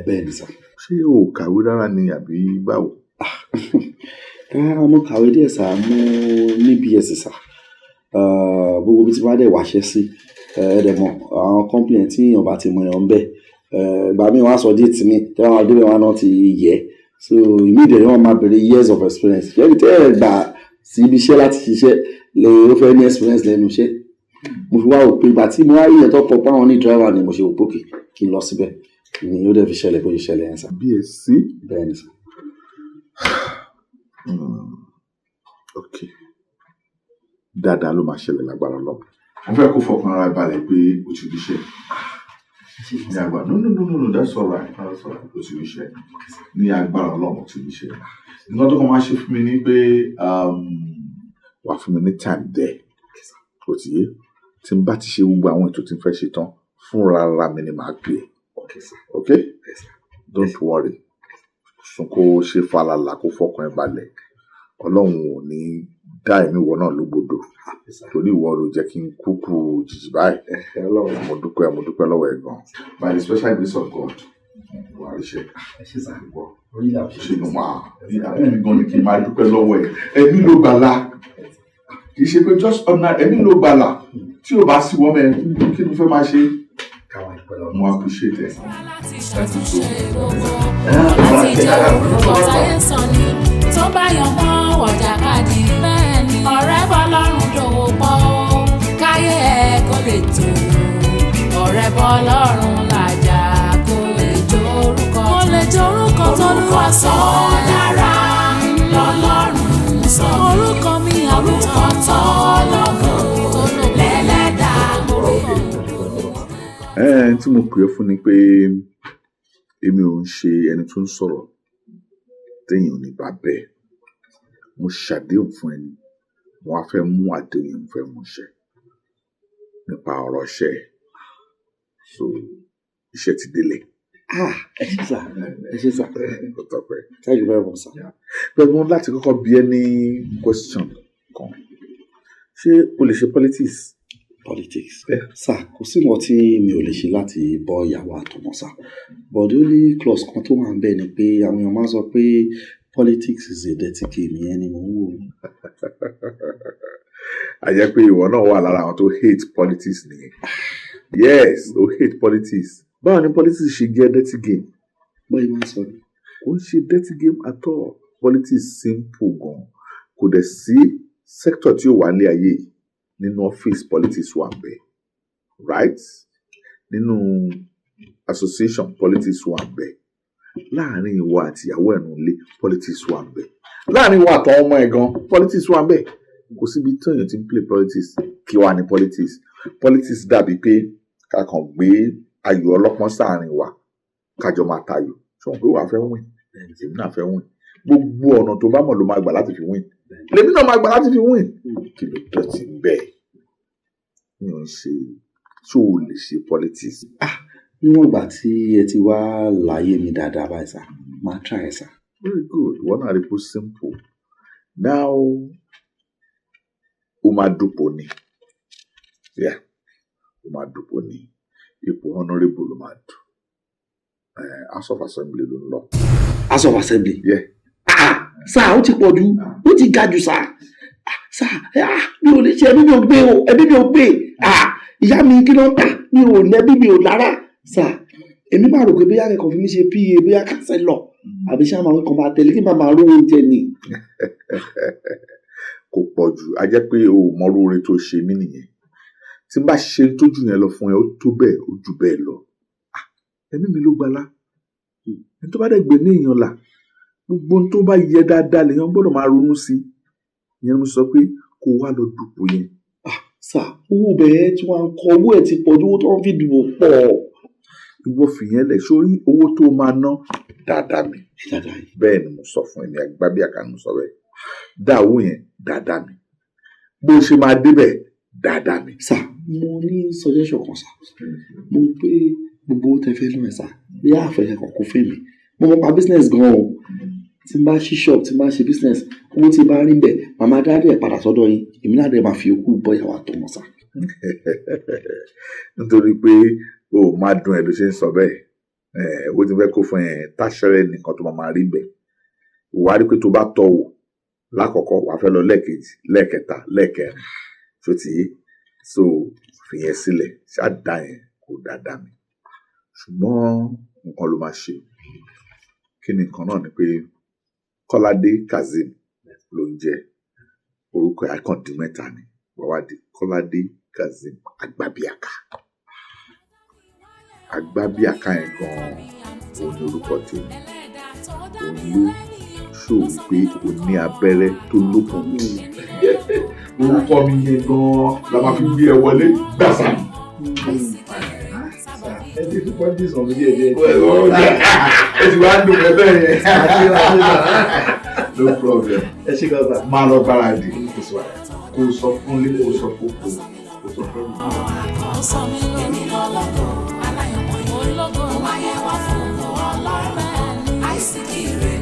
bẹ́ẹ̀ ni sá. ṣé o kàwé rárá ni àbí báwo. mo kàwé díẹ̀ sá mo ní BSc sá gbogbo bí ti bá dẹ̀ wáṣẹ́ sí ẹ̀ẹ́dẹ̀mọ̀ àwọn company tí èèyàn bá ti mọ èèyàn bẹ́ẹ̀ ìgbà míì wọ́n á sọ déètì mi tí wọ́n á débẹ̀ wọn náà ti yẹ so immediately wọ́n máa bèrè years of experience ṣẹ́ni tẹ́ ẹ̀ gbà sí ibi iṣẹ́ láti ṣiṣẹ́ lè ó fẹ́ ní experience lẹ́nu iṣẹ́ mo fi wá wò pé ìgbà tí mo wá rí ẹ̀tọ́ pọ̀ páwọn ní driver ni mo ṣe wò pókè kí n lọ síbẹ̀ ni ó dẹ̀ fi ṣẹlẹ̀ bó ṣe ṣẹlẹ̀ yẹn sá. BSc bẹ́ẹ̀ ni sá. ok dáadáa ló máa ṣẹlẹ̀ lágbára lọ mo fẹ́ kó fọkàn ara balẹ̀ pé o ti ríṣẹ́ ní agbára no that's all right o ti ríṣẹ́ ní agbára Ọlọ́run ti ríṣẹ́ nǹkan tó kàn máa ṣe fún mi ní pé wà fún mi ní time there o ti yé tí n bá ti ṣe gbogbo àwọn ètò tí n fẹ́ ṣe tán fúnra ara mi ni màá gbé okay don't worry sùn kó ṣe falala kó fọkàn ẹ balẹ̀ ọlọ́run ò ní dá ẹ̀mí ìwọ náà lógbòdò torí ìwọ ló jẹ́ kí n kúkú jìjì báyìí ọlọ́run mo dúpẹ́ lọ́wọ́ ẹ̀ gan by the special grace of God wà á ṣe ṣe máa ẹ̀mí gan ni kí n máa dúpẹ́ lọ́wọ́ ẹ̀ ẹ̀mí ló gbàlà kì í ṣe pé just ordinary ẹ̀mí ló gbàlà tí ò bá sí wọ́n mẹ́ kí ló fẹ́ máa ṣe mo appreciate it. láti jẹ́ orúkọ táyé sọ ni tó bá yan mọ́ wọ̀jàkadì bẹ́ẹ̀ ni ọ̀rẹ́ bọ́ lọ́rùn dòwò pọ̀ káyé ẹ̀ kó lè tó ọ̀rẹ́ bọ́ lọ́rùn làjà kó lè jórúkọ t'Olúwa sọ dára lọ́lọ́run sọ orúkọ mi orúkọ t'Ọlọ́run lẹ́lẹ́dà orúkọ. Tí mo pè é fún ni pé èmi ò ń ṣe ẹni tó ń sọ̀rọ̀ téèyàn ò ní bá bẹ́ẹ̀ mo ṣàdéhùn fún ẹni mo wá fẹ́ mú àdéhùn yẹn mo fẹ́ mú ṣẹ nípa ọ̀rọ̀ iṣẹ́ so iṣẹ́ ti délẹ̀. Ẹ ṣé sà kò tọ́pẹ́. Thank you very much sir. Bẹ́ẹ̀ mo láti kọ́kọ́ bi ẹ́ ní question kan ṣé o lè ṣe politics? Politics sà kò sí nǹkan tí mi ò lè ṣe láti bọ́ ìyàwó àtọmọ sà but the only clause kan tó wà ń bẹ̀ ni pé àwọn èèyàn máa ń sọ pé politics is a dirty game yẹn ni mo ń wò. A jẹ́ pé ìwọ náà wà lára àwọn tó hate politics nìyẹn. Yes o hate politics. Báwo ni politics ṣe jẹ́ dirty game? Báyìí máa ń sọ ni. Kò ń ṣe dirty game at all. Politics simple gan. Kò dẹ̀ sí sector tí ó wà ní ayé yìí nínú office politics wà bẹ́ẹ̀ right nínú association politics wà bẹ́ẹ̀ láàrin ìwọ àti ìyàwó ẹ̀nu ilé politics wà bẹ́ẹ̀ láàrin ìwọ àtàwọn ọmọ ẹ̀ gan politics wà bẹ́ẹ̀ kò síbi tí èèyàn ti ń play politics kí wà ní politics dàbí pé ká kàn gbé ayò ọlọ́pọ́n sáàrin wa kájọ máa tayò ṣé wọn pé wàá fẹ́ win èmi náà fẹ́ win gbogbo ọ̀nà tó bá mọ̀ ló máa gbà láti fi win lèmi náà máa gbà láti fi win kí ló dọ̀tí bẹ́ẹ̀ mi ò ń ṣe tí o lè ṣe politics. Níwọ̀n ìgbà tí ẹ ti wá láyé mi dáadáa báyìí sá máa try ẹ sá. Very good one na dey put simple now o máa dupò ni o máa dupò ni ipò honourable ló máa dù House of Assembly ló ń lọ. House of Assembly. Sá ó ti pọ̀ jù ó ti ga jù sá sá mi ò lè ṣe ẹbí mi ò gbé o ẹbí mi ò gbé ìyá mi kí ló ń tà mi ò lẹ́bí mi ò lára sá èmi máa rò pé bóyá kẹ́kọ̀ọ́ fi mí ṣe PA bóyá kánsẹ́lọ̀ àbí ṣé àwọn kan máa tẹ̀lé kí n bá máa rówó oúnjẹ ni. Kò pọ̀ jù a jẹ́ pé o ò mọrú oore tó ṣe mí nìyẹn tí n bá ṣe tójú yẹn lọ fún ẹ ó tó bẹ́ẹ̀ ó jù bẹ́ẹ̀ lọ ẹ̀mí mi ló gbalá ẹni tó bá dẹ̀ gbé ní èèyàn là gbogbo ohun tó bá yẹ dáadáa lèèyàn gbọ́dọ̀ máa ronú sí ìyẹn mo sọ pé kó wá lọ dùpò yẹn. Sà owó bẹ́ẹ̀ tí wọ́n ń kọ owó ẹ̀ ti pọ̀ ju owó tó ń fi dìbò pọ̀. Ìwọ fìyẹn lẹ̀ sórí owó tó máa ná dáadáa mi bẹ́ẹ̀ ni mo sọ fún ẹ̀mí Agbábíàká ni mo sọ bẹ́ẹ̀ dá owó yẹn dáadáa mi bó ṣe máa débẹ̀ dáadáa mi. Sà mo ní suggestion kan sà mo pé gbogbo owó tẹ fẹ́ lọ ẹ̀ sà bí àfẹ́yẹ kan kò fẹ́ mi mo mọ̀ pa business gan-an o tí n bá ṣí shop tí n bá ṣe business owó tí n bá rí bẹ̀ màmá dáadé ẹ̀ padà sọ́dọ̀ yín èmi náà dẹ̀ máa fi okú bọ́ ìyàwó àtọmọ sà. Nítorí pé o máa dùn ẹ ló ṣe ń sọ bẹ́ẹ̀ owó tí n fẹ́ kó fún ẹ táṣẹ́rẹ́ nìkan tó máa rí bẹ̀ wàá rí pé tó bá tọ̀ wò lákọ̀ọ́kọ́ wàá fẹ́ lọ lẹ́ẹ̀kejì lẹ́ẹ̀kẹta lẹ́ẹ̀kẹrin tó ti yé so fìyẹn sílẹ̀ ṣáàdá yẹn kò dáadáa mi ṣùgbọ́n nǹkan ló máa ṣe kí ni nǹkan náà ni pé Kọ́ládé Kazeem ló ń jẹ́ orúkọ àkàndí mẹ́ta ni wàá di Kọ́ládé Kazeem Agbábíàká yẹn gan-an òun ni orúkọ tèmi òun ló ṣòwò pé o ní abẹ́rẹ́ tó lókun orúkọ mi yẹn gan-an la máa fi gbé ẹ wọlé gbàsà. ẹ ti fi pọ́ńtì sàn mí díẹ̀ díẹ̀. ẹ ti wá dùn ẹ bẹ́ẹ̀ yẹn. No problem. ẹ ṣe kọ́ta. máa lọ gbáradì kó sọ fún lé kó sọ fún kó sọ fún mi. Sọ mi lórí lọ́lọ́gbọ̀ aláyọ̀mọ̀ ológo wáyé wá fún ọlọ́run àìsíkiri.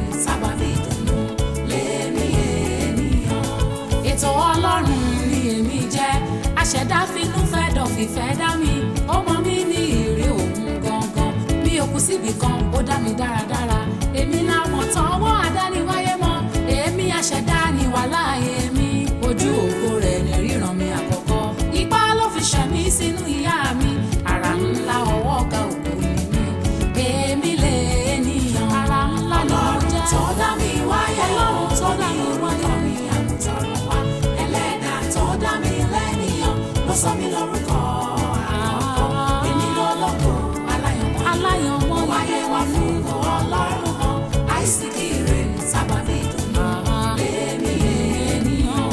fìfẹ́ dá mi ó mọ mí ní ìrè òun gangan mi ò kú síbì kan ó dá mi dáradára èmi làwọn tọwọ́ àdániwáyé mọ́ èmi àṣẹdá ni wà láàyè mi ojú ògo rẹ̀ ní ríran mi àkọ́kọ́ ipá ló fi ṣẹ̀mí sínú ìyá mi ara ńlá ọwọ́ ọ̀gá ògo ni mi èmi lè ènìyàn ara ńlá lọ́rùn tó dá mi wáyé ọlọ́run tó dá mi wáyé mi àgùntàn wa ẹlẹ́dàá tó dá mi lẹ́nìyàn ló sọ mí lórúkọ àkọ́kọ́ èmi lọ́lọ́kọ̀ aláyọ̀mọ́ wáyé wá fún ọlọ́run kan àìsíkì rẹ̀ sábàbí ìdùnnú lèmi ènìyàn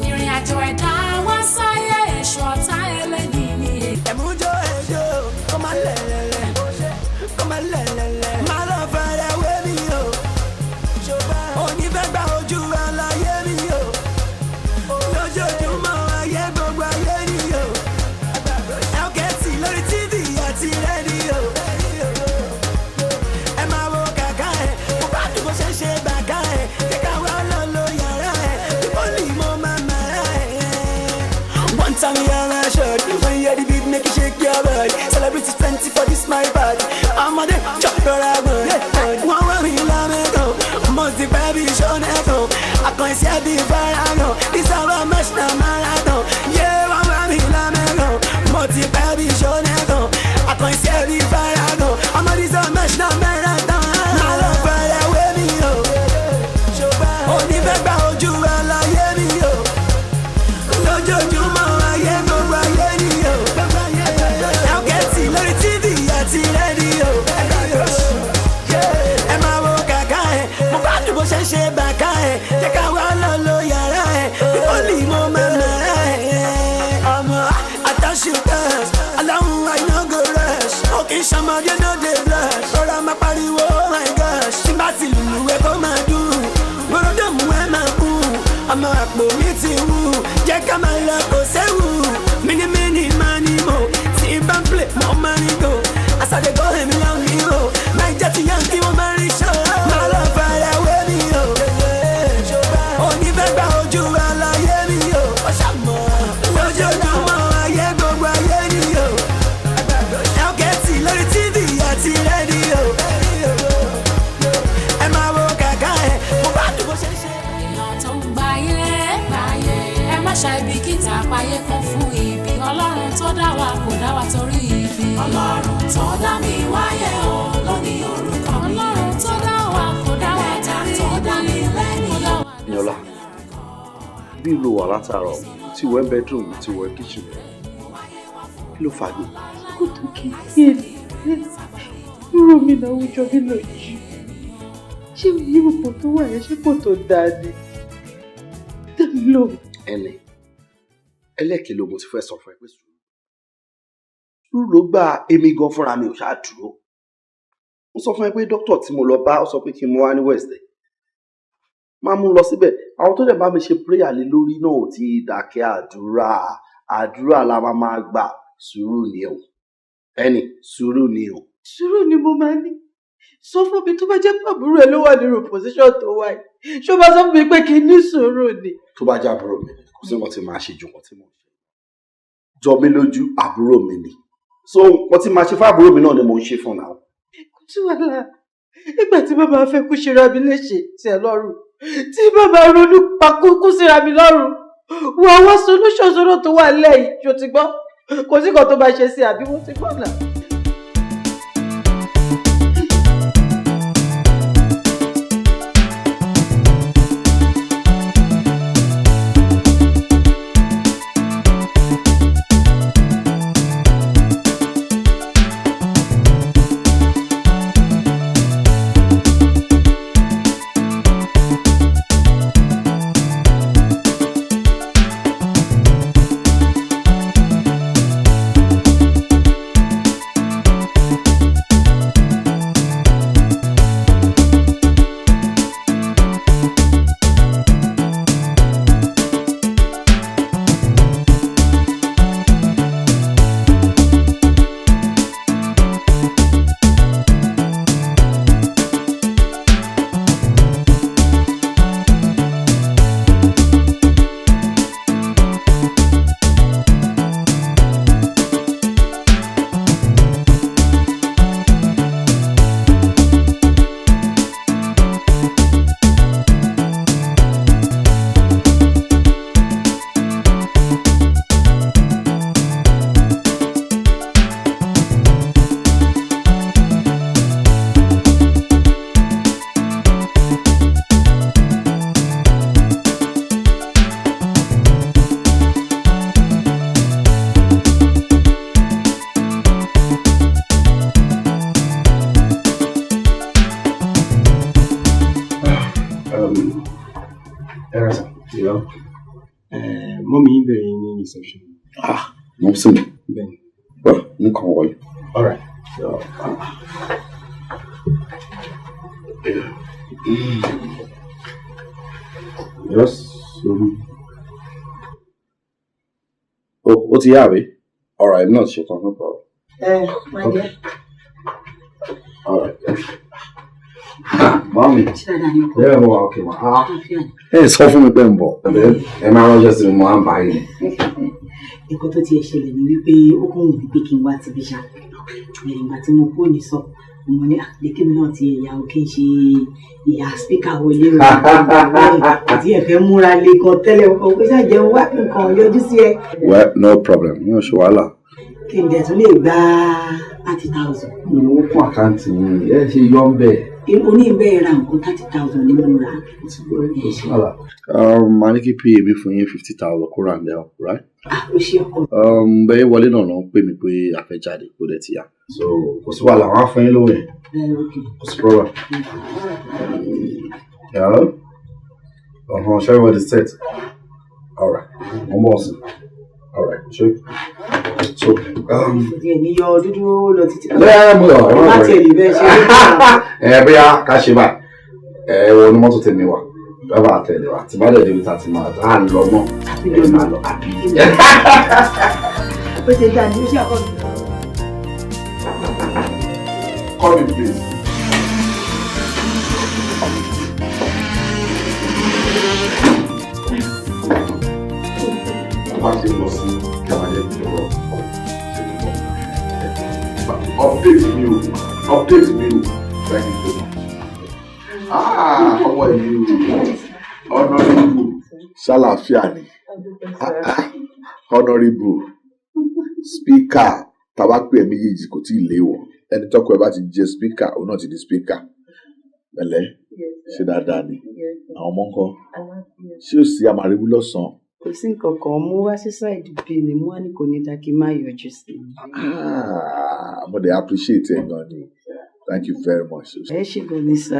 ìrìn àjò ẹ̀dá wá sáyé èṣù ọ̀tá ẹlẹ́ni ni ẹ̀mújó èjò kó má lẹ̀lẹ̀lẹ̀ kó má lẹ̀lẹ̀lẹ̀ má lọ fẹ́rẹ̀ wé mi o onífẹ́ gba ojú aláyé mi o lójoojúmọ́ ayé gbogbo ayé ni o ẹ̀ọ́kẹ́tì lórí tv àti rédíò ẹ máa wo kàkà ẹ̀ mo bá dùn bó ṣe ṣe bàkà ẹ̀ kíkà wá lọ lo yàrá ẹ̀ bíbélì mo máa máa ẹ̀. One time you're a shot, when you hear the beat make you shake your body. Celebrities plenty for this my party. I'm on the chop your agony. One way we love it go, multi-baby show neto. I can't see the farago. This our match na marathon. Yeah, one way we love it go, multi-baby show neto. I can't see the farago. I'm on this match na marathon. I love fire with me yo. Only back by ojú aláyé mi yo. Lójoojúmọ́ ayé gbogbo ayé ni o ẹ̀ọ́kẹ́tì lórí tv àti rédíò ẹ máa wo kàkà ẹ̀ mo bá dùn bó ṣe ṣe bàkà ẹ̀ jẹ́ ká wá lọ lo yàrá ẹ̀ bíbélì mo máa mẹ́ra ẹ̀ ọmọ àtàṣùtẹ̀s aláhùn àìnágò rẹ̀ ó kì í ṣọmọdé no dey blush rọra máa pariwo oh my gosh tí bá ti lùlù ẹ kó máa dùn gbọ́dọ̀ mú ẹ máa kú ọmọ àpò mi ti wú jẹ́ ká máa lọ kó séwu mínímíní máa ní mo tí bá ń play mo máa ní go àṣàdé go èmi lọ ní o máa jẹ́ ti yàn kí wọ́n máa rí ṣọ́ máa lọ fara wé mi o onífẹ́ gba ojú aláyé mi o ọ̀ṣàmọ́ lójoojúmọ́ ayé gbogbo ayé ni o ẹ̀ọ́kẹ́tì lórí tv àti rédíò ẹ máa wo kàkà ẹ̀ mo bá dùn bó ṣe ṣe. èèyàn tó ń gbáyé ẹ má ṣàìbìkítà páyé kún fún ibi ọlọ́run tó dá wa kò dá wa torí ibi ọlọ́run tó dá mi wáyé o lónìí orúkọ mi ọlọ́run tó dá wa kò dá wa torí ibi tó dá mi lẹ́nìyàn. Yọlá bí lo wà látàárọ̀ tí wọ́n ń bedroom tí wọ́n ń kitchen kí ló fàgbé. kó tó kí ẹ rúrò mi láwùjọ mi lójú ṣé irú kò tó wà yẹn ṣé kò tó dáa ni tẹ́mi lò. ẹnì ẹlẹ́kẹ̀ẹ́ ló mo ti fẹ́ sọ fún ẹ pé sùúrù ló gba èmi gan fúnra mi ò ṣáà dúró mo sọ fún ẹ pé dókítà tí mo lọ bá ó sọ pé kí n mú wá ní Wednesday máa mú un lọ síbẹ̀ àwọn tó dẹ̀ bá mi ṣe prayer lé lórí náà ò tí ì dákẹ́ àdúrà la máa gbà sùúrù ni o ẹnì sùúrù ni o. sùúrù ni mo máa ní sọ fún mi tó bá jẹ́ pé àbúrò ẹ ló wà nínú position tó wà yìí ṣó bá sọ fún mi pé kí n ní sùúrù ni. tó bá jẹ́ àbúrò mi kò sí nǹkan tí màá ṣe ju nǹkan tí mo ṣe jọ mí lójú àbúrò mi ni so nǹkan tí màá ṣe fún àbúrò mi náà ni mo ń ṣe fún náà. kò tí wàhálà nígbà tí bàbá fẹ́ kú ṣe ra mi léṣe tẹ́ lọ́rùn tí bàbá ronú pa kú síra mi lọ́rùn wọ àwọn solution tó wà lẹ́yìn ṣó ti gbọ́ kò sí nǹkan tó bá ṣe sí àbí wọ́n ti gbọ́ náà. Ẹ̀rọ sà, ìyá. Mọ́mí yín bẹ̀rẹ̀ ní reception. Mo sì mọ̀. Bẹ́ẹ̀ni. Well, mo kàn wọlé. All right. Yes. Ó ti yá àbí? All right, not shit on no problem. My dear. All right. Mommy. Yeah, well, okay, ma. Sọ fún mi pé ń bọ̀. Ẹ máa ránṣẹ́ sí mi, mo máa ń bá yín. Nǹkan tó ti ẹ̀ ṣẹlẹ̀ ni wípé ó kàn wù mí pé kí n wá ti bí ṣá. Ìgbà tí mo kó ní sọ, mo ní àlékèmí náà ti ẹ̀yà òkè ṣe ìyá spíkà wọlé o. Àti ẹ̀fẹ̀ múra lé gan tẹ́lẹ̀ ọkọ̀ pé ṣàjẹ́ wá nǹkan yọjú sí ẹ. Well, no problem. Mi ò ṣe wàhálà. Kí n dẹ̀ tún lè gba 30,000. Mo fún àkáǹtì mi, ẹ ṣe yọ ń bẹ̀. Oníbẹ̀ ra nǹkan 30,000 ní mo rà. Màá ní kí PA mi fún yín 50,000 kó rà ń bẹ̀ ọ́, right? Ó ṣe ọkọ. Bẹ́ẹ̀ wọlé náà ló ń pè mí pé a fẹ́ jáde kó dẹ̀ ti yá. So kò sí wàhálà, wọ́n á fún yín lówó yẹn. Kò sí problem. Ṣé everybody set? All right. One more thing. All right. Sure. So. Ní yọ dúdú lọ títí. Lẹ́ẹ̀ mú lọ. Láti ẹ̀lì bẹ́ẹ̀ ṣe. Bóyá ká ṣe báyìí. Wọ ní mọ́tò tèmi wá. Bàbá àtẹ̀lé wa. Tí bá dẹ̀ débi tá a ti máa dá a lọ mọ́. Ẹ máa lọ àbí. Ó ṣe dáa ní oṣù àkọ́bí. Come in, please. Pàṣẹ lọ sí Kàmáyé ìjọba. Update mi o. Thank you so much. Ọmọ ìlú Honorable Ṣàlàfíà ni. Honorable Speaker tabakpe méjèèjì kò tí ì léwọ̀. Ẹni tọ́kọ ẹ bá ti jẹ speaker, òun náà ti di speaker. Pẹ̀lẹ́, ṣe dáadáa ni. Àwọn ọmọ ńkọ́. Ṣé ò sí àmàrébú lọ́sàn-án? Kò sí nǹkan kan, mo wá sí ṣáìdì bíi ni mo wá ní kò ní dá kí n má yọjú sí i. Mo dey appreciate ẹ gan ni. Thank you very much. Ẹ ṣe gan ni sá.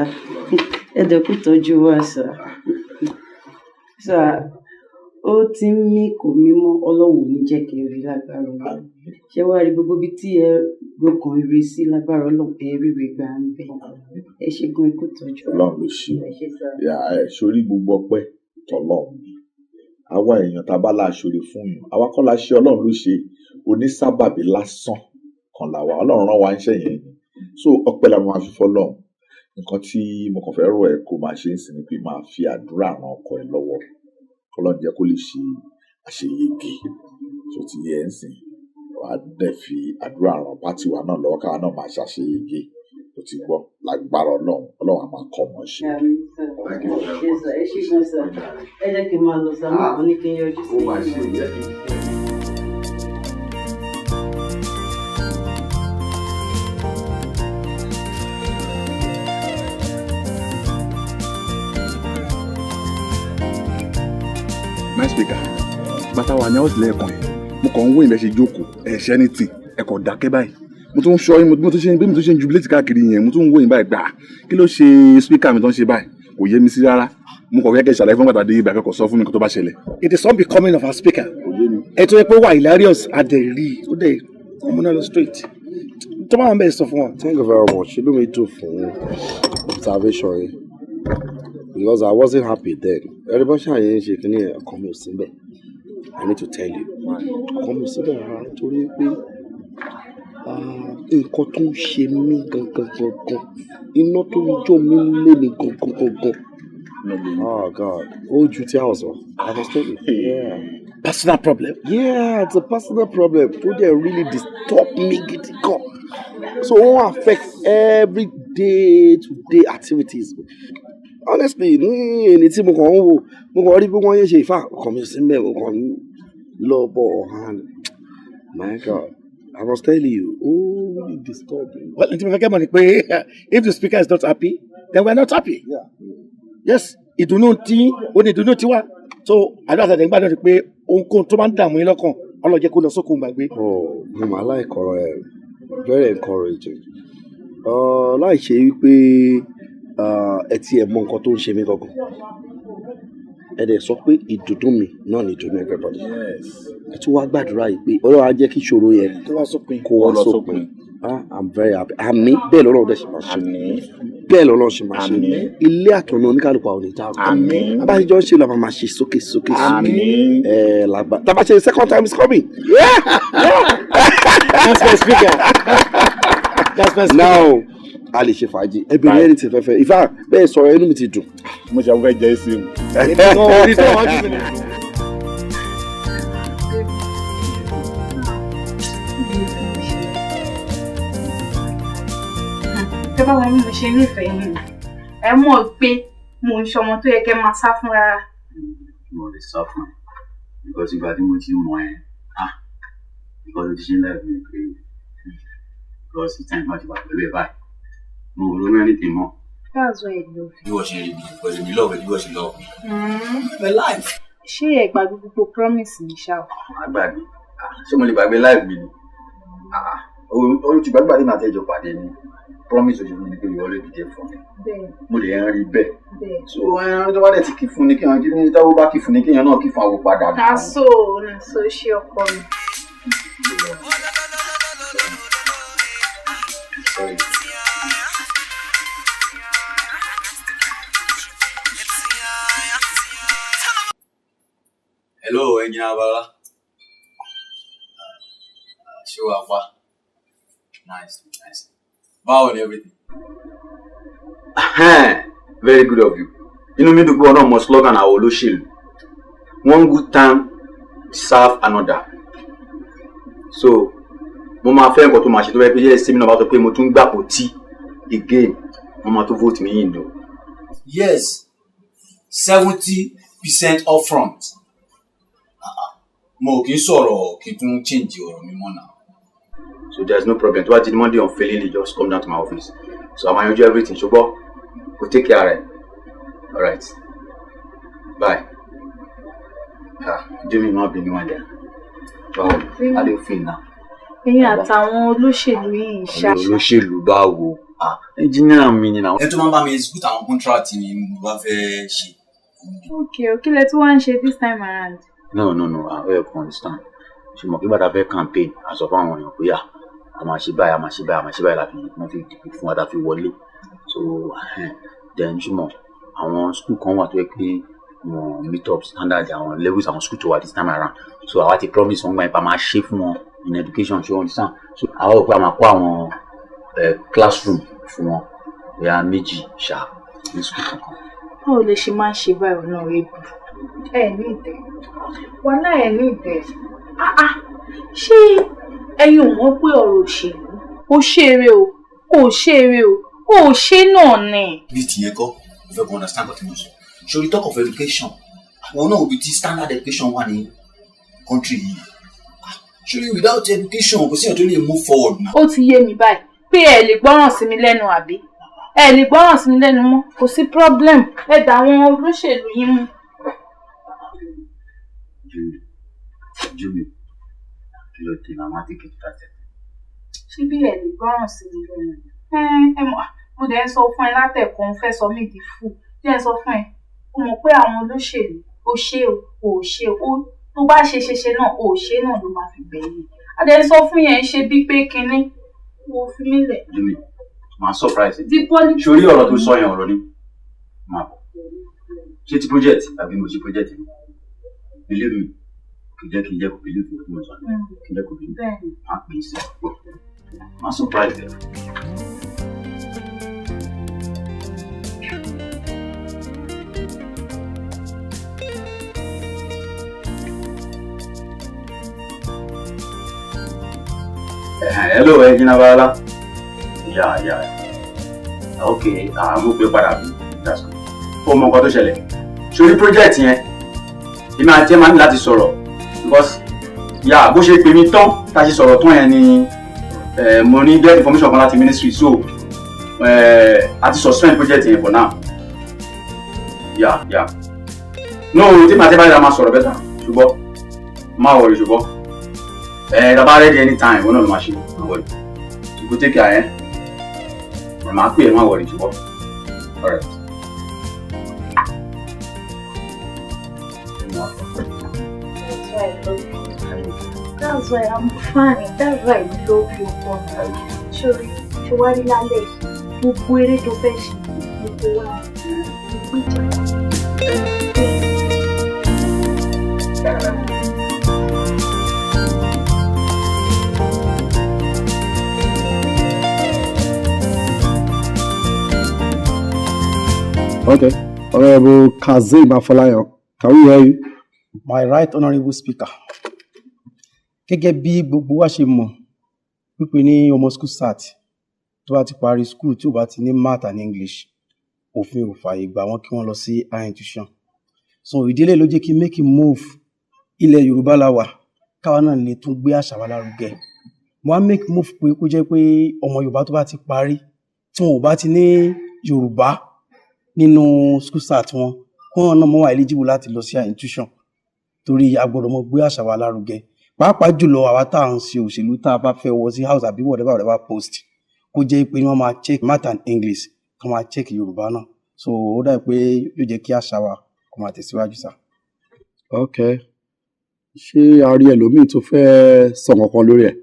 Ẹ dẹ̀kú tọ́jú wa sá. Sá, ó ti ń mí kò mímọ́ Ọlọ́run ní jẹ́ kí n rí lágbára Ọlọ́run. Ṣé wàá rí gbogbo ibi tí ẹ gbọ́kàn ire sí lágbára Ọlọ́run ẹ ríre gbà ń bẹ̀. Ẹ ṣe gan ikú tọ́jú. Ọlọ́run ló ṣe. Sórí gbogbo ọpẹ́ tọ́lọ́run ni. Àwa èèyàn tá a bá láṣọre fún yín, àwa kọ́ la ṣe Ọlọ́run ló ṣe, onísábàbí lásán kan làwa, Ọlọ́run rán wa ń ṣẹ̀yìn ni. So ọpẹ́ la máa fi fọ́lọ́run. Nǹkan tí mo kàn fẹ́ rọ̀ ẹ́ kó máa ṣe ń sìn ni pé máa fi àdúrà ran ọkọ ẹ lọ́wọ́. Ọlọ́run jẹ́ kó lè ṣe àṣeyege. So ti yẹ ń sìn, wàá dẹ̀ fi àdúrà ran pátì wa náà lọ́wọ́ káwa náà máa ṣàṣeyege. O ti gbọ́ lágbára Ọlọ́run á máa kọ́ ọmọ ṣe. Ẹ ṣe gan sá. Ẹ jẹ́ kí n máa lọ sá, mo ní kí n yọjú sí i. Ó máa ṣe ìyẹn. My speaker, bàtà wà ní ọ̀sẹ̀ lẹ́ẹ̀kan yìí, mo kàn ń wé ilẹ̀ ṣe jókòó, ẹ̀ṣẹ́ ní tì, ẹ̀kọ́ dákẹ́ báyìí. Mo tún ń ṣọ́ yín, mo tún ṣe ń jubilate káàkiri yẹn, mo tún ń wé yín báyìí gbà. Kí ló ṣe speaker mi tó ń ṣe báyìí? Kò yé mi sí rárá. Mo kàn fẹ́ kẹ́ ṣàlàyé fún pàtàkì ìgbà kẹ́kọ̀ọ́ sọ fún mi kó tó bá ṣẹlẹ̀. It is unbecoming of our speaker. Ẹ tó yẹ pé wà hilarious adẹ̀rí ó dẹ̀ ọmọ náà lọ straight. Tó máa ń bẹ̀ sọ fún wọn. Thank you very much. Ṣé ló mi tó fún observation yìí? Because I wasn't happy then. Ẹ̀rí bá ṣàyẹ̀ ń ṣe kí ni ọkàn mi ò sí bẹ́ẹ̀. I need to tell you. Ọkàn mi ò sí bẹ́ẹ̀ rárá nítorí pé nǹkan tó ń ṣe mí gangan iná tó ń jó mi lé mi gangan. Oh God, ó ju tí a sọ. I understand it. Yeah. Personal problem. Yeah, it's a personal problem. Tó dẹ̀ really disturb me gidi gan. So it won't affect everyday to day activities. Honestly, ní ẹni tí mo kàn ń wò, mo kàn rí bí wọ́n yẹn ṣe ìfà ọkàn mi sí mẹ́rin, mo kàn ń lọ bọ̀ ọ̀hán. My God, I was telling you, oh, really disturbing. Well, ǹjẹ́ mo fẹ́ kẹ́ mọ̀ ni pé if the speaker is not happy, then we are not happy. Yeah. Yes, ìdùnnú tí ó ní ìdùnnú tiwa. So àdúrà àtàdé ń gbàdúrà pé ohunkóhun tó máa ń dààmú yín lọ́kàn ọlọ́jẹ́ kó lọ sókun gbàgbé. Oh, mo máa láìkọ̀rọ̀ ẹ̀ very encouraging. Láì ṣe wípé ẹ ti ẹ̀ mọ nǹkan tó ń ṣe mí gangan ẹ dẹ̀ sọ pé ìdùnnú mi náà ni ìdùnnú everybody ẹ tún wá gbàdúrà yìí pé Ọlọ́run á jẹ́ kí ìṣòro yẹn kó wá sópin I'm very happy àmì bẹ́ẹ̀ lọ́lọ́run dẹ̀ ṣe máa ṣe bẹ́ẹ̀ lọ́lọ́run ṣe máa ṣe ilé àtọ̀nà oníkàlùkù àwọn oníta abájọ́ ń ṣe lọ́wọ́ máa ṣe sókè sókè làgbà tàbá ṣe second time is coming. That's my speaker. Now a lè ṣe fàájì ẹbìnrin ẹni tí fẹ́fẹ́ ìfà bẹ́ẹ̀ sọ̀rọ̀ inú mi ti dùn. mo ṣe àwọn fẹ́ jẹ́ sí mi. tẹ́ bá wọn mú mi ṣe nífẹ̀ẹ́ yìí ẹ mọ̀ pé mo ń ṣọmọ tó yẹ kẹ́ máa sá fún rárá. mo lè sá fún ẹ because ìgbà tí mo ti mọ ẹ because o ti ṣe ń láì mi pé because ìtàn ìgbà tí wà pẹ̀lú ẹ báyìí mo ò ronú anything mọ́. That's why I love you. bí wọ́n ṣe rí mi because èmi lọ́ọ̀bẹ bí wọ́n ṣe lọ́ọ̀ my life. ṣé ẹ gbàgbé gbogbo promise mi ṣá o. àgbàgbé ṣé mo lè gbàgbé life mi ni o ti gbàgbé àti màá tẹ́jọ pàdé ni promise oṣù mi ni pé you always be there for me. mo lè ń rí bẹ́ẹ̀. so ẹran tó bá dẹ̀ ti kí fún ni kéèyàn kí ní táwọn bá kí fún ni kéèyàn náà kí fún àwọn padà. na so ṣe ọkọ mi. Hello, Engineer Bala. Show up. Nice. Wow and everything. Very good of you. Inú mi dùn pé ọ̀nà mọ̀ slogan àwọn olóṣèlú. One good time serve another. So, mo máa fẹ́ nǹkan tó máa ṣe tó bẹ́ẹ̀ pé yẹ́ sí mi náà bá sọ pé mo tún gbàpò tí again mo máa tó vote mi yìí lọ. Yes, 70% upfront. Mo kì í sọ̀rọ̀ kí n tún change ọ̀rọ̀ mi mọ́ náà. So there is no problem. To watch Monday on failingly, just come down to my office. So I'm enjoy everything. Ṣùgbọ́n, we'll take care of it. All right. Bye. Jimmy, má bínú wá jà. Báwo? How do you feel now? Ẹ̀yin àtàwọn olóṣèlú yìí ṣá. Olóṣèlú báwo? Engineer mi ni náà. Ẹ tún máa ń bá mi execute àwọn contract ni mo bá fẹ́ ṣe. Okay, kí lẹ tún wá ń ṣe this time around? No. I don't understand. Ṣùgbọ́n kí bàtà fẹ́ campaign, a sọ fún àwọn èèyàn pé a máa ṣe báyìí láti wọ́n fi dìbò fún wa tá fi wọlé. So then ṣùgbọ́n àwọn school kan wà tó yẹ pé wọ́n meet up standard àwọn levels àwọn school tó wà this time around. So àwa ti promise wọn gbà yín pa máa ṣe fún wọn in education ṣé wọ́n understand. So àwa ò pé a máa kó àwọn classroom fún wọn bóyá méjì ṣá ní school kankan. Báwo lè ṣe máa ń ṣe báyìí náà rẹ̀ bù? Ẹ ní ìtẹ̀. Wọn náà ẹ ní ìtẹ̀. Ṣé ẹ̀yin ò mọ̀ pé ọ̀rọ̀ òṣèlú ó ṣeré o ó ṣe náà ni. Bí tìyẹn kọ́, mo fẹ́ kó understand what mo sọ. Ṣorí talk of education, àwọn náà òbí tí standard education wà ní country yìí. Ṣorí without education, kò sí ọ̀tún lè move forward now. Ó ti yé mi báyìí pé ẹ lè gbọ́ràn sí mi lẹ́nu àbí? Ẹ lè gbọ́ràn sí mi lẹ́nu mọ́, kò sí problem. Ẹ dà àwọn olóṣèlú yín mú. Jimmy, kí ló dé màmá tí kìí tàtẹ̀? Ṣé bí ẹ lè gbọ́ràn sí mi lẹ́nu? Mo dẹ̀ ń sọ fún ẹ látẹ̀kọ́ ń fẹ́ sọ mí di fún. Jẹ́ ń sọ fún ẹ, o mọ̀ pé àwọn olóṣèlú ó ṣe o ṣe o tó bá ṣe náà o ṣe náà ló máa fi gbẹ̀yìn. A dẹ̀ ń sọ fún yẹn ṣe bí pé kinní wo fi mí lẹ̀. Jimmy, màá surprise ẹ. Ṣorí ọ̀rọ̀ tó sọ yẹn ọ̀rọ̀ ni. Máa bọ̀. Ṣé ti project àbí mo ṣe project mi? Believe me. Kì í jẹ́ kó believe what mo sọ. Kì í jẹ́ kó believe. Máa pè é sí ọ̀pọ̀. Máa surprise ẹ. Hello, Engineer Bala. Yeah. Okay, mo gbé padà bí. That's good. Ó mọ nǹkan tó ṣẹlẹ̀. Sórí project yẹn, èmi àti ẹ máa ní láti sọ̀rọ̀ because bó ṣe pè mí tán tá a ṣe sọ̀rọ̀ tán yẹn ni mo ní get information kan láti ministry so a ti suspend project yẹn for now. Yeah. No, tí màá tẹ́ bá yẹra máa sọ̀rọ̀ bẹ́tà ṣùgbọ́n má worry ṣùgbọ́n. Taba ready anytime, we're not the machine. Don't worry. You go take care, máa pè é, má worry ṣùgbọ́n. All right. That's why I'm fine. That's why I love you for me. Sorry, ṣùwárí lálẹ́ gbogbo eré tó fẹ́ ṣe gbogbo wa. Okay, Honorable Kazeem Afolayan, can we hear you? My right honourable speaker. Gẹ́gẹ́ bí gbogbo wa ṣe mọ̀ wípé ní ọmọ school start tó bá ti parí school tí ó bá ti ní math and English òfin ò fààyè gbà wọ́n kí wọ́n lọ sí higher institution. So ìdílé ló jẹ́ kí make a move ilẹ̀ Yorùbá la wà káwa náà lè tún gbé àṣà wa lárugẹ. Mo wá make move pé kó jẹ́ pé ọmọ Yorùbá tó bá ti parí tí wọn ò bá ti ní Yorùbá nínú school start wọn kí wọ́n náà mọ́ wà eligible láti lọ sí higher institution torí a gbọ́dọ̀ mọ gbé àṣà wa lárugẹ. Pàápàá jùlọ àwa tá à ń ṣe òṣèlú tá a bá fẹ́ wọ sí house àbí whatever post kó jẹ́ pé wọ́n máa check math and English kí wọ́n máa check Yorùbá náà. So ó dà pé yóò jẹ́ kí àṣà wa kó máa tẹ̀síwájú sá. Okay, ṣé a rí ẹlòmíì tó fẹ́ sọ kankan lórí ẹ̀?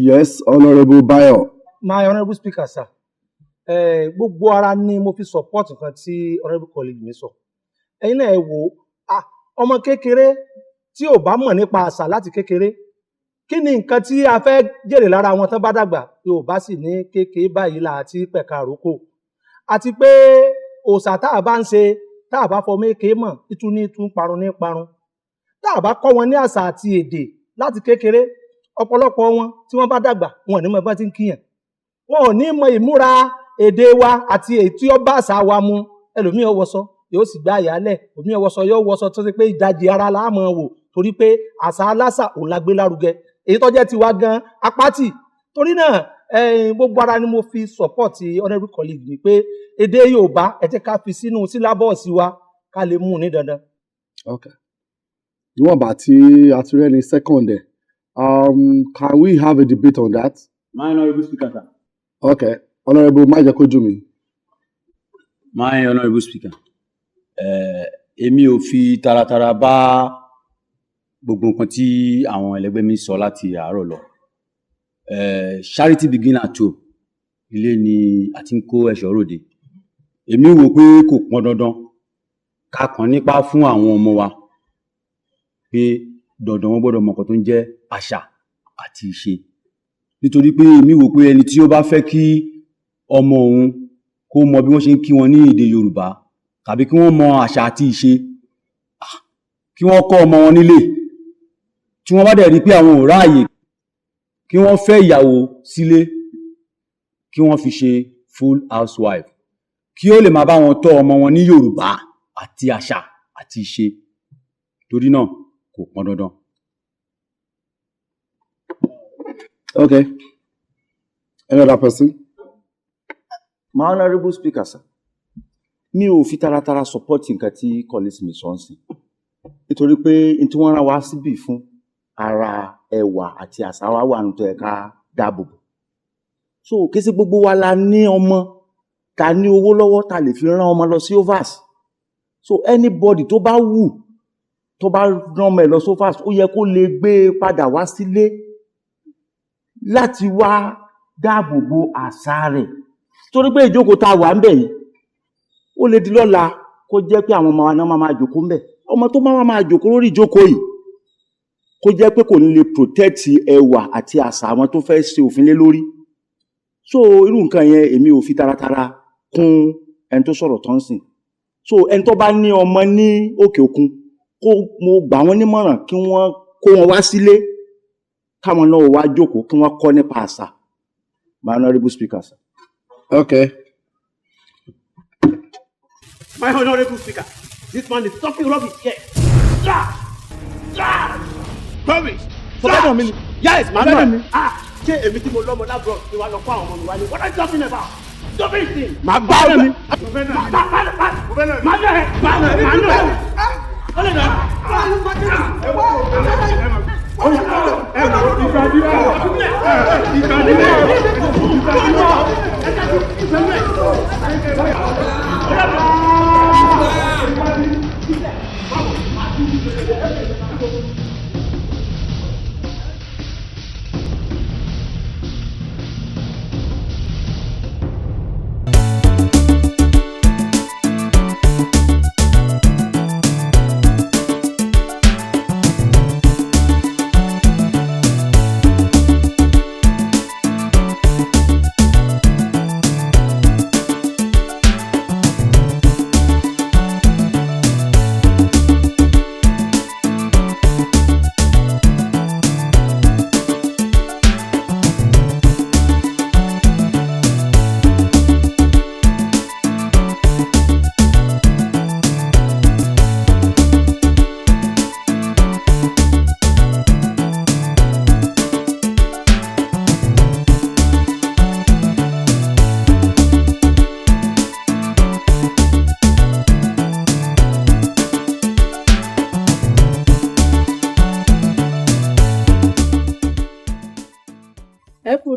Yes, Honourable Bayo. My honourable speaker sir, gbogbo ara ni mo fi support nǹkan tí honourable colleague mi sọ. Ẹ̀yin náà ẹ wò ọmọ kékeré tí ò bá mọ̀ nípa àṣà láti kékeré kí ni nǹkan tí a fẹ́ jèrè lára wọn tán bá dàgbà yóò bá sì ní kékeré báyìí là àti pẹ̀ka àrókò àti pé òòṣà tá a bá ń ṣe tá a bá fọmọ èké mọ̀ ìtún ní ìtún parun ní parun tá a bá kọ́ wọn ní àṣà àti èdè láti kékeré ọ̀pọ̀lọpọ̀ wọn tí wọ́n bá dàgbà wọn ò ní mọ bá ti ń kíyàn wọn ò ní mọ ìmúra èdè wa àti èyí tí ó bá àṣà wa mu ẹlòmíì ó wọṣọ yóò sì gbá àyálẹ̀ òmíì ó wọṣọ yóò wọṣọ tó ṣe pé ìdajì ara la mọ̀ wò torí pé àṣà aláṣà ò la gbé lárugẹ èyí tó jẹ́ tiwa gan apáti torí náà gbogbo ara ni mo fi support honourable colleague mi pé èdè Yorùbá ẹ jẹ́ ká fi sínú sílábọ̀ọ̀sì wa ká lè mú un ní dandan. Okay, níwọ̀n bá tí a ti rẹ́ ní second ẹ̀ can we have a debate on that? My honourable speaker sir. Okay, Honourable Majekojomi. My honourable speaker. Èmi ò fi taratara bá gbogbo nǹkan tí àwọn ẹlẹgbẹ́ mi sọ láti àárọ̀ lọ. Charity begin at home. Ilé ni a ti ń kó ẹ̀ṣọ́ ròde. Èmi wò pé kò pọn dandan ká kàn nípa fún àwọn ọmọ wa pé dandan wọn gbọ́dọ̀ mọ̀ nǹkan tó ń jẹ́ àṣà àti ìṣe. Nítorí pé èmi wò pé ẹni tí ó bá fẹ́ kí ọmọ òun kó mọ bí wọ́n ṣe ń kí wọn ní èdè Yorùbá tàbí kí wọ́n mọ àṣà àti ìṣe kí wọ́n kọ́ ọmọ wọn nílé tí wọ́n bá dẹ̀ rí pé àwọn ò ráàyè kí wọ́n fẹ́ ìyàwó sílé kí wọ́n fi ṣe full housewife kí ó lè máa bá wọn tọ́ ọmọ wọn ní Yorùbá àti àṣà àti ìṣe torí náà kò pọn dandan. Okay, any other person? My honourable speaker sir, mi ò fi taratara support nǹkan tí colleagues mi sọ ń sìn nítorí pé n tí wọ́n rán wa síbì fún ara ẹwà àti àṣà wa wà nítorí ẹ̀ka dáàbò bò so kí sí gbogbo wa la ní ọmọ ta ní owó lọ́wọ́ ta lè fi rán ọmọ lọ sí overs so anybody tó bá wù tó bá rán ọmọ ẹ̀ lọ sí overs ó yẹ kó lè gbé padà wá sílé láti wá dáàbò bo àṣà rẹ̀ torí pé ìjókòó tá a wà ń bẹ̀ yìí ó lè di lọ́la kó jẹ́ pé àwọn ọmọ wa náà máa jókòó ń bẹ̀ ọmọ tó máa jókòó lórí ìjókòó yìí kó jẹ́ pé kò ní lè protect ẹwà àti àṣà àwọn tó fẹ́ ṣe òfin lé lórí so irú nǹkan yẹn èmi ò fi taratara kún ẹni tó sọ̀rọ̀ tó ń sìn so ẹni tó bá ní ọmọ ní òkè òkun kó mo gbà wọ́n nímọ̀ràn kí wọ́n kó wọn wá sílé káwọn náà wá jókòó kí wọ́n kọ́ nípa àṣà. My honourable speaker sir. Okay. My honourable speaker, this man is talking rubbish here. Rubbish. Forget me. Yes, my Forget man. me. Ṣé èmi tí mo lọ́mọ lábúrò ni wàá lọ fún àwọn ọmọ mi wálé? What are you talking about? Stupid thing. Màá gbá ọ̀dọ̀ mi. Màá bẹ̀rẹ̀.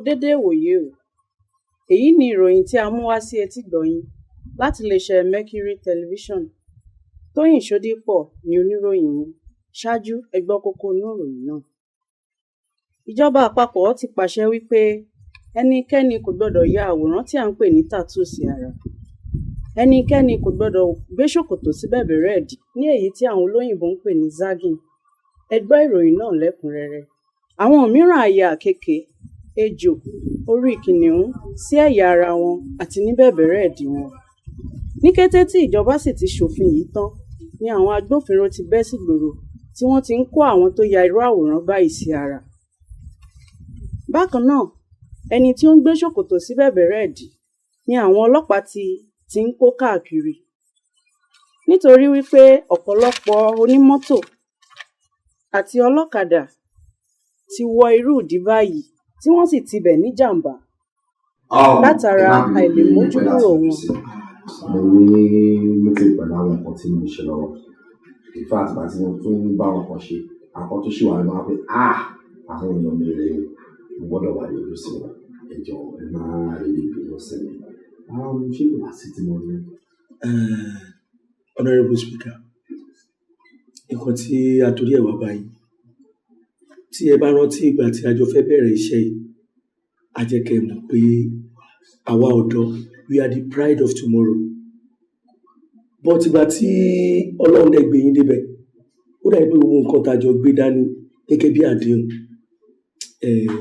dédé wòye o èyí ni ìròyìn tí a mú wá sí etí gbọ̀yìn láti iléeṣẹ́ Mercury Television. Tóyìn Ṣódípọ̀ ni oníròyìn yìí. Ṣáájú ẹ gbọ́ kókó inú ìròyìn náà. Ìjọba àpapọ̀ ti pàṣẹ wípé ẹnikẹ́ni kò gbọdọ̀ ya àwòrán tí à ń pè ní tattoo sí ara. Ẹnikẹ́ni kò gbọdọ̀ gbé ṣòkòtò sí bẹ̀bẹ̀rẹ̀ ẹ̀dì ní èyí tí àwọn olóyìnbó ń pè ní zagging. Ẹ gbọ́ ìròyìn náà lẹ́kùnrẹ́rẹ́. Àwọn mìíràn àyà àkekèé, ejò, orí kìnìún sí ẹ̀yà ara wọn àti ní bẹ̀bẹ̀rẹ̀ ẹ̀dì wọn. Ní kété tí ìjọba sì ti ṣòfin yìí tán ni àwọn agbófinró ti bẹ́ sígboro tí wọ́n ti ń kó àwọn tó ya irú àwòrán báyìí sí ara. Bákan náà, ẹni tí ó ń gbé ṣòkòtò sí bẹ̀bẹ̀rẹ̀ ẹ̀dì ni àwọn ọlọ́pàá ti ń kó káàkiri. Nítorí wípé ọ̀pọ̀lọpọ̀ onímọ́tò àti ọlọ́kadà ti wọ irú ìdí báyìí tí wọ́n sì tibẹ̀ ní jàǹbá látara àìlèmójúkúrò wọn. Mo ní mítìn pẹ̀lú àwọn nǹkan tí mo ṣe lọ́wọ́. In fact, àti mo tún bá wọn kan ṣe àkọ́ tó ṣì wà ní wọn pé àwọn èèyàn mi rè mo gbọ́dọ̀ wà lójú sí wọn. Ẹjọ́ ẹ máa rí ibi lọ sí mi. Ṣé kò wá sí tí mo rí? Honourable Speaker, nǹkan tí a torí ẹ̀ wá báyìí, tí ẹ bá rántí ìgbà tí a jọ fẹ́ bẹ̀rẹ̀ iṣẹ́ yìí, a jẹ́ kẹ́ ẹ mọ̀ pé àwa ọ̀dọ́ we are the pride of tomorrow. But ìgbà tí Ọlọ́run dẹ̀ gbé yín débẹ̀, ó dàbí pé gbogbo nǹkan tá a jọ gbé dání gẹ́gẹ́ bí àdéhùn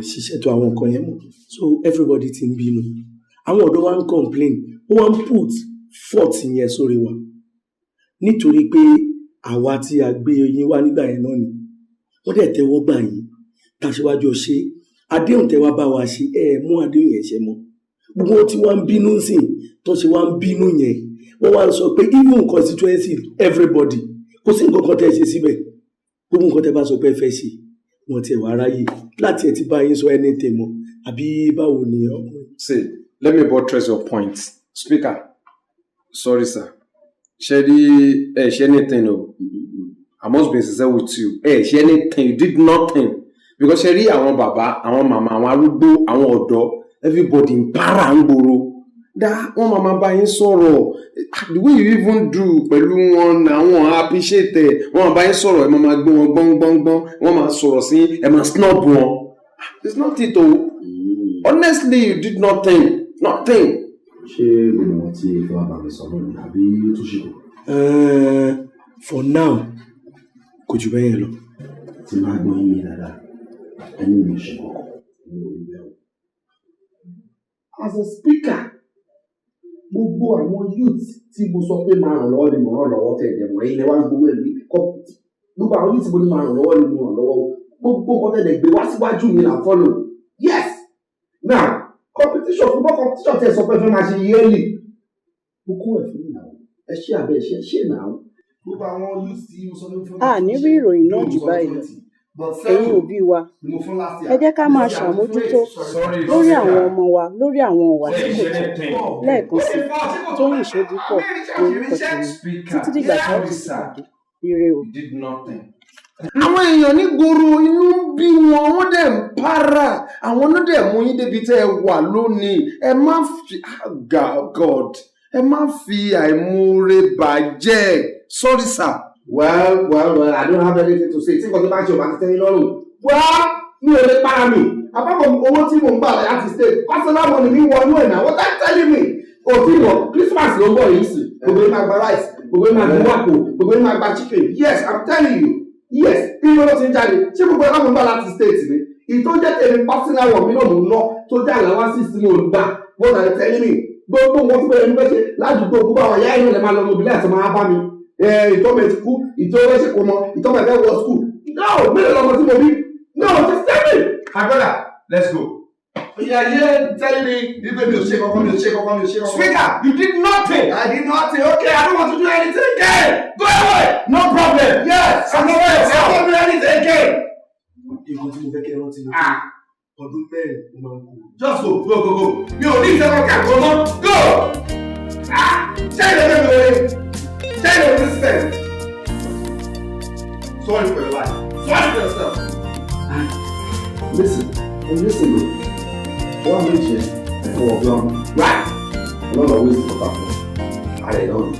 ṣiṣẹ́ tó àwọn nǹkan yẹn mọ́. So everybody ti ń bínú. Àwọn ọ̀dọ́ wa ń complain, ó wá ń put fault yẹn sórí wa. Nítorí pé àwa tí a gbé yín wá nígbà yẹn náà ni wọ́n dẹ̀ tẹ́wọ́ gbà yín tàṣíwájú ṣe àdéhùn tẹ́wọ́ bá wa ṣe mú àdéhùn yẹn ṣe mọ́. Gbogbo wọn tí wọ́n ń bínú sí tó ṣe wá ń bínú yẹn wọ́n wá ń sọ pé even constituency everybody kò sí nǹkan kan tẹ́ ṣe síbẹ̀. Gbogbo nǹkan tẹ́ bá sọ pé ẹ fẹ́ ṣe wọ́n ti wá ráyè láti ẹ̀ ti bá yín sọ anything mọ́ àbí báwo ni ọkùnrin. See, let me buttress your point. Speaker, sorry sir. Ṣé anything o? I must be sincere with you. Ṣé anything, you did nothing. Because ṣe rí àwọn bàbá, àwọn màmá, àwọn arúgbó, àwọn ọ̀dọ́, everybody ń para ń gbòòrò. Wọ́n máa bá yín sọ̀rọ̀. The way you even do pẹ̀lú wọn àwọn appreciate ẹ̀. Wọ́n máa bá yín sọ̀rọ̀, ẹ máa gbé wọn gbọ́ngbọ́ngbọ́n. Wọ́n máa sọ̀rọ̀ sí, ẹ máa snub wọn. It's not it o. Honestly, you did nothing. Nothing. Ṣé gbogbo wọn tí ìfẹ́ wa bá mi sọ lónìí àbí tó ṣe kù? For now, kò jù bẹ́ẹ̀ yẹn lọ. Tí máa gbọ́ yín dáadáa, ẹni mi ṣe kọ̀ọ̀kan. As a speaker, gbogbo àwọn youth tí mo sọ pé máa ràn lọ́wọ́ ni mo ràn lọ́wọ́ tẹ̀ ẹ̀jẹ̀ mọ́ ilé wa ń gbowó ẹ̀mí kọ́pùtì. Gbogbo àwọn youth tí mo ní máa ràn lọ́wọ́ ni mo ràn lọ́wọ́. Gbogbo nǹkan tẹ̀lé gbé wá síwájú mi là follow. Yes! Now, competition football competition tẹ̀ sọ pé fẹ́ máa ṣe yearly. Mo kó ẹ̀ fún mi náà. Ẹ ṣé àbẹ̀ ṣe náà. Gbogbo àwọn youth tí mo sọ pé fún mi. A ní rí ìròyìn náà jù báyìí lọ. Ẹ̀yin òbí wa, ẹ jẹ́ ká máa ṣàmójútó lórí àwọn ọmọ wa lórí àwọn ọ̀wà tí kò tọ́. Lẹ́ẹ̀kan sí Tóyìn Ṣódípọ̀ lórúkọ tèmi títí dìgbà tí wọ́n ti pàdé. Ire o. Àwọn èèyàn ní gbòòrò inú bí wọn wọ́n dẹ̀ ń para àwọn ló dẹ̀ mú yín débi tẹ́ ẹ wà lónìí. Ẹ má fi God ẹ má fi àìmoore bàjẹ́. Sorry sir. Well, I don't have anything to say. Tí nǹkan tó bá ṣe ò bá ti tẹ́yìn lọ́rùn. Mi ò lè para mi. Àbábọ̀ owó tí mò ń gbà láti state. Personal money mi wọnú ẹ̀ náà. What are you telling me? Òfin wọ̀ Christmas ló ń bọ̀ yìí sí. Gbogbo yín máa gba rice. Gbogbo yín máa gba wàpò. Gbogbo yín máa gba chicken. Yes, I'm telling you. Yes, bí wọ́n ló ti ń jáde. Ṣé gbogbo ẹ̀ka mò ń gbà láti state ni? Ìtọ́jẹ́ tèmi personal wọ̀ mí náà mò ń ná tó jẹ́ àlàwá sí sí mò ń gbà. What are you telling me? Gbogbo nǹkan tó bẹ̀rẹ̀ ní bẹ́ẹ̀ ṣe ládùúgbò gbogbo àwọn ìyá inú rẹ̀ máa lọ mobilẹ̀ àti máa bá mi. Ìtọ́mọ̀ ti kú, ìtọ́mọ̀ ṣe kò mọ, ìtọ́mọ̀ ẹ̀fẹ́ wọ school. No, mélòó lọmọ tí mo bí? No, just tell me. My brother, let's go. Yeah, telling me, you mi ò ṣe kankan. Speaker, you did nothing. I did nothing. Okay, I don't want to do anything again. Go away. No problem. Yes, I'm away. I won't do anything again. Ìwọ tí mo fẹ́ kẹ́ rántí mi. Ọdún mẹ́rin ló máa ń kú. Just go. Mi ò ní ìfẹ́ kankan kò mọ́. Go. Ṣé ìdẹ́gbẹ́ mi wọlé? Tell your resistance. Sorry for your life. Sorry for yourself. Listen. wọ́n á méjì ẹ̀ fún ọ̀gbọ́n ráì ọlọ́run ọ̀wé sí ọ̀pá fún ààrẹ náà ni.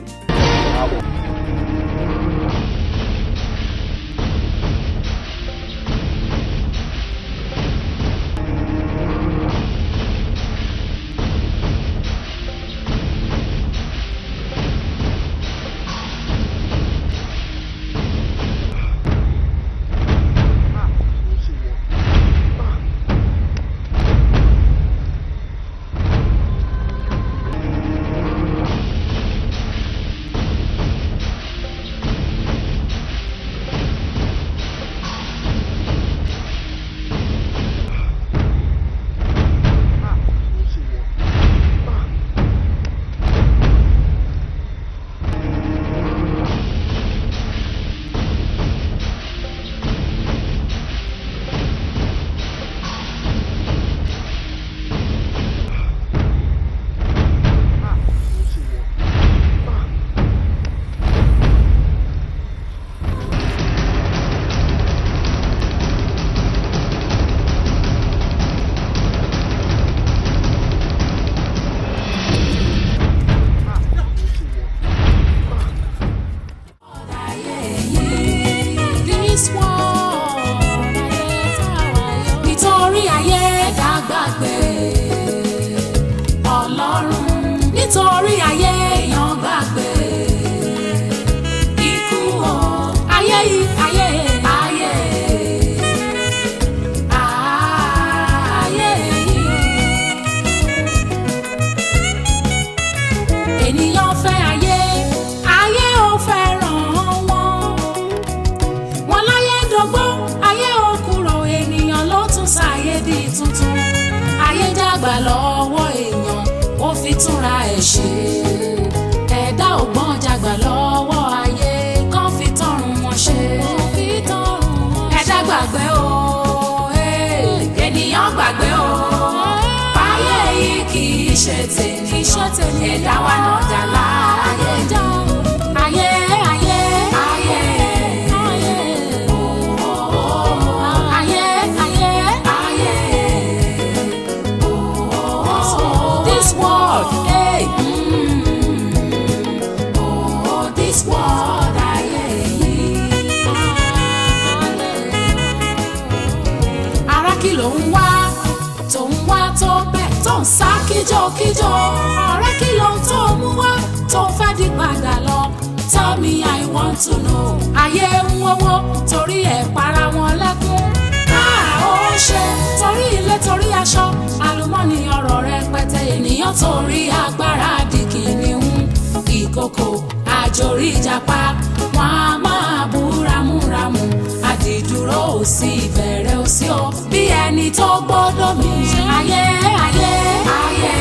Nítorí ayé èèyàn gbàgbé ikú o, ayé yìí ayé ayé ayé yìí. Ènìyàn fẹ́ ayé, ayé ò fẹ́ràn wọn. Wọ́n láyé dógbó, ayé ò kúrò, ènìyàn ló tún ṣàyé di tuntun. Ayé dàgbà lọ́wọ́ èèyàn, ó fi túnra ẹ̀ ṣe. Ẹ̀dá ògbọ́n jàgbà lọ́wọ́ ayé, kán fi tọrùn wọn ṣe. Ẹ̀dá gbàgbé o, ènìyàn gbàgbé o. Ayé yìí kì í ṣe tèmi, ẹ̀dá wa náà jà láàyè. Ayé ayé ayé ayé ayé ayé. This world, hey, oh, this world, ayé yìí. Ará kí ló ń wá tó bẹ́ẹ̀ tó ń sá kíjokíjo. Ọ̀rẹ́ kí ló ń tó mú wá tó fẹ́ di padà lọ. Tell me, I want to know. Ayé ń wọ́wọ́ torí ẹ̀ para wọn lẹ́kún. Ó ṣe torí ilé torí aṣọ, àlùmọ́nì ọ̀rọ̀ rẹpẹtẹ. Ènìyàn torí agbára di kìnìún, ìkòkò àjòrí ìjàpá. Wọ́n á máa bú ramúramù, àdìdúró ò sí ìbẹ̀rẹ̀ ò sí o. Bí ẹni tó gbọ́dọ̀ mi. Ayé ayé ayé.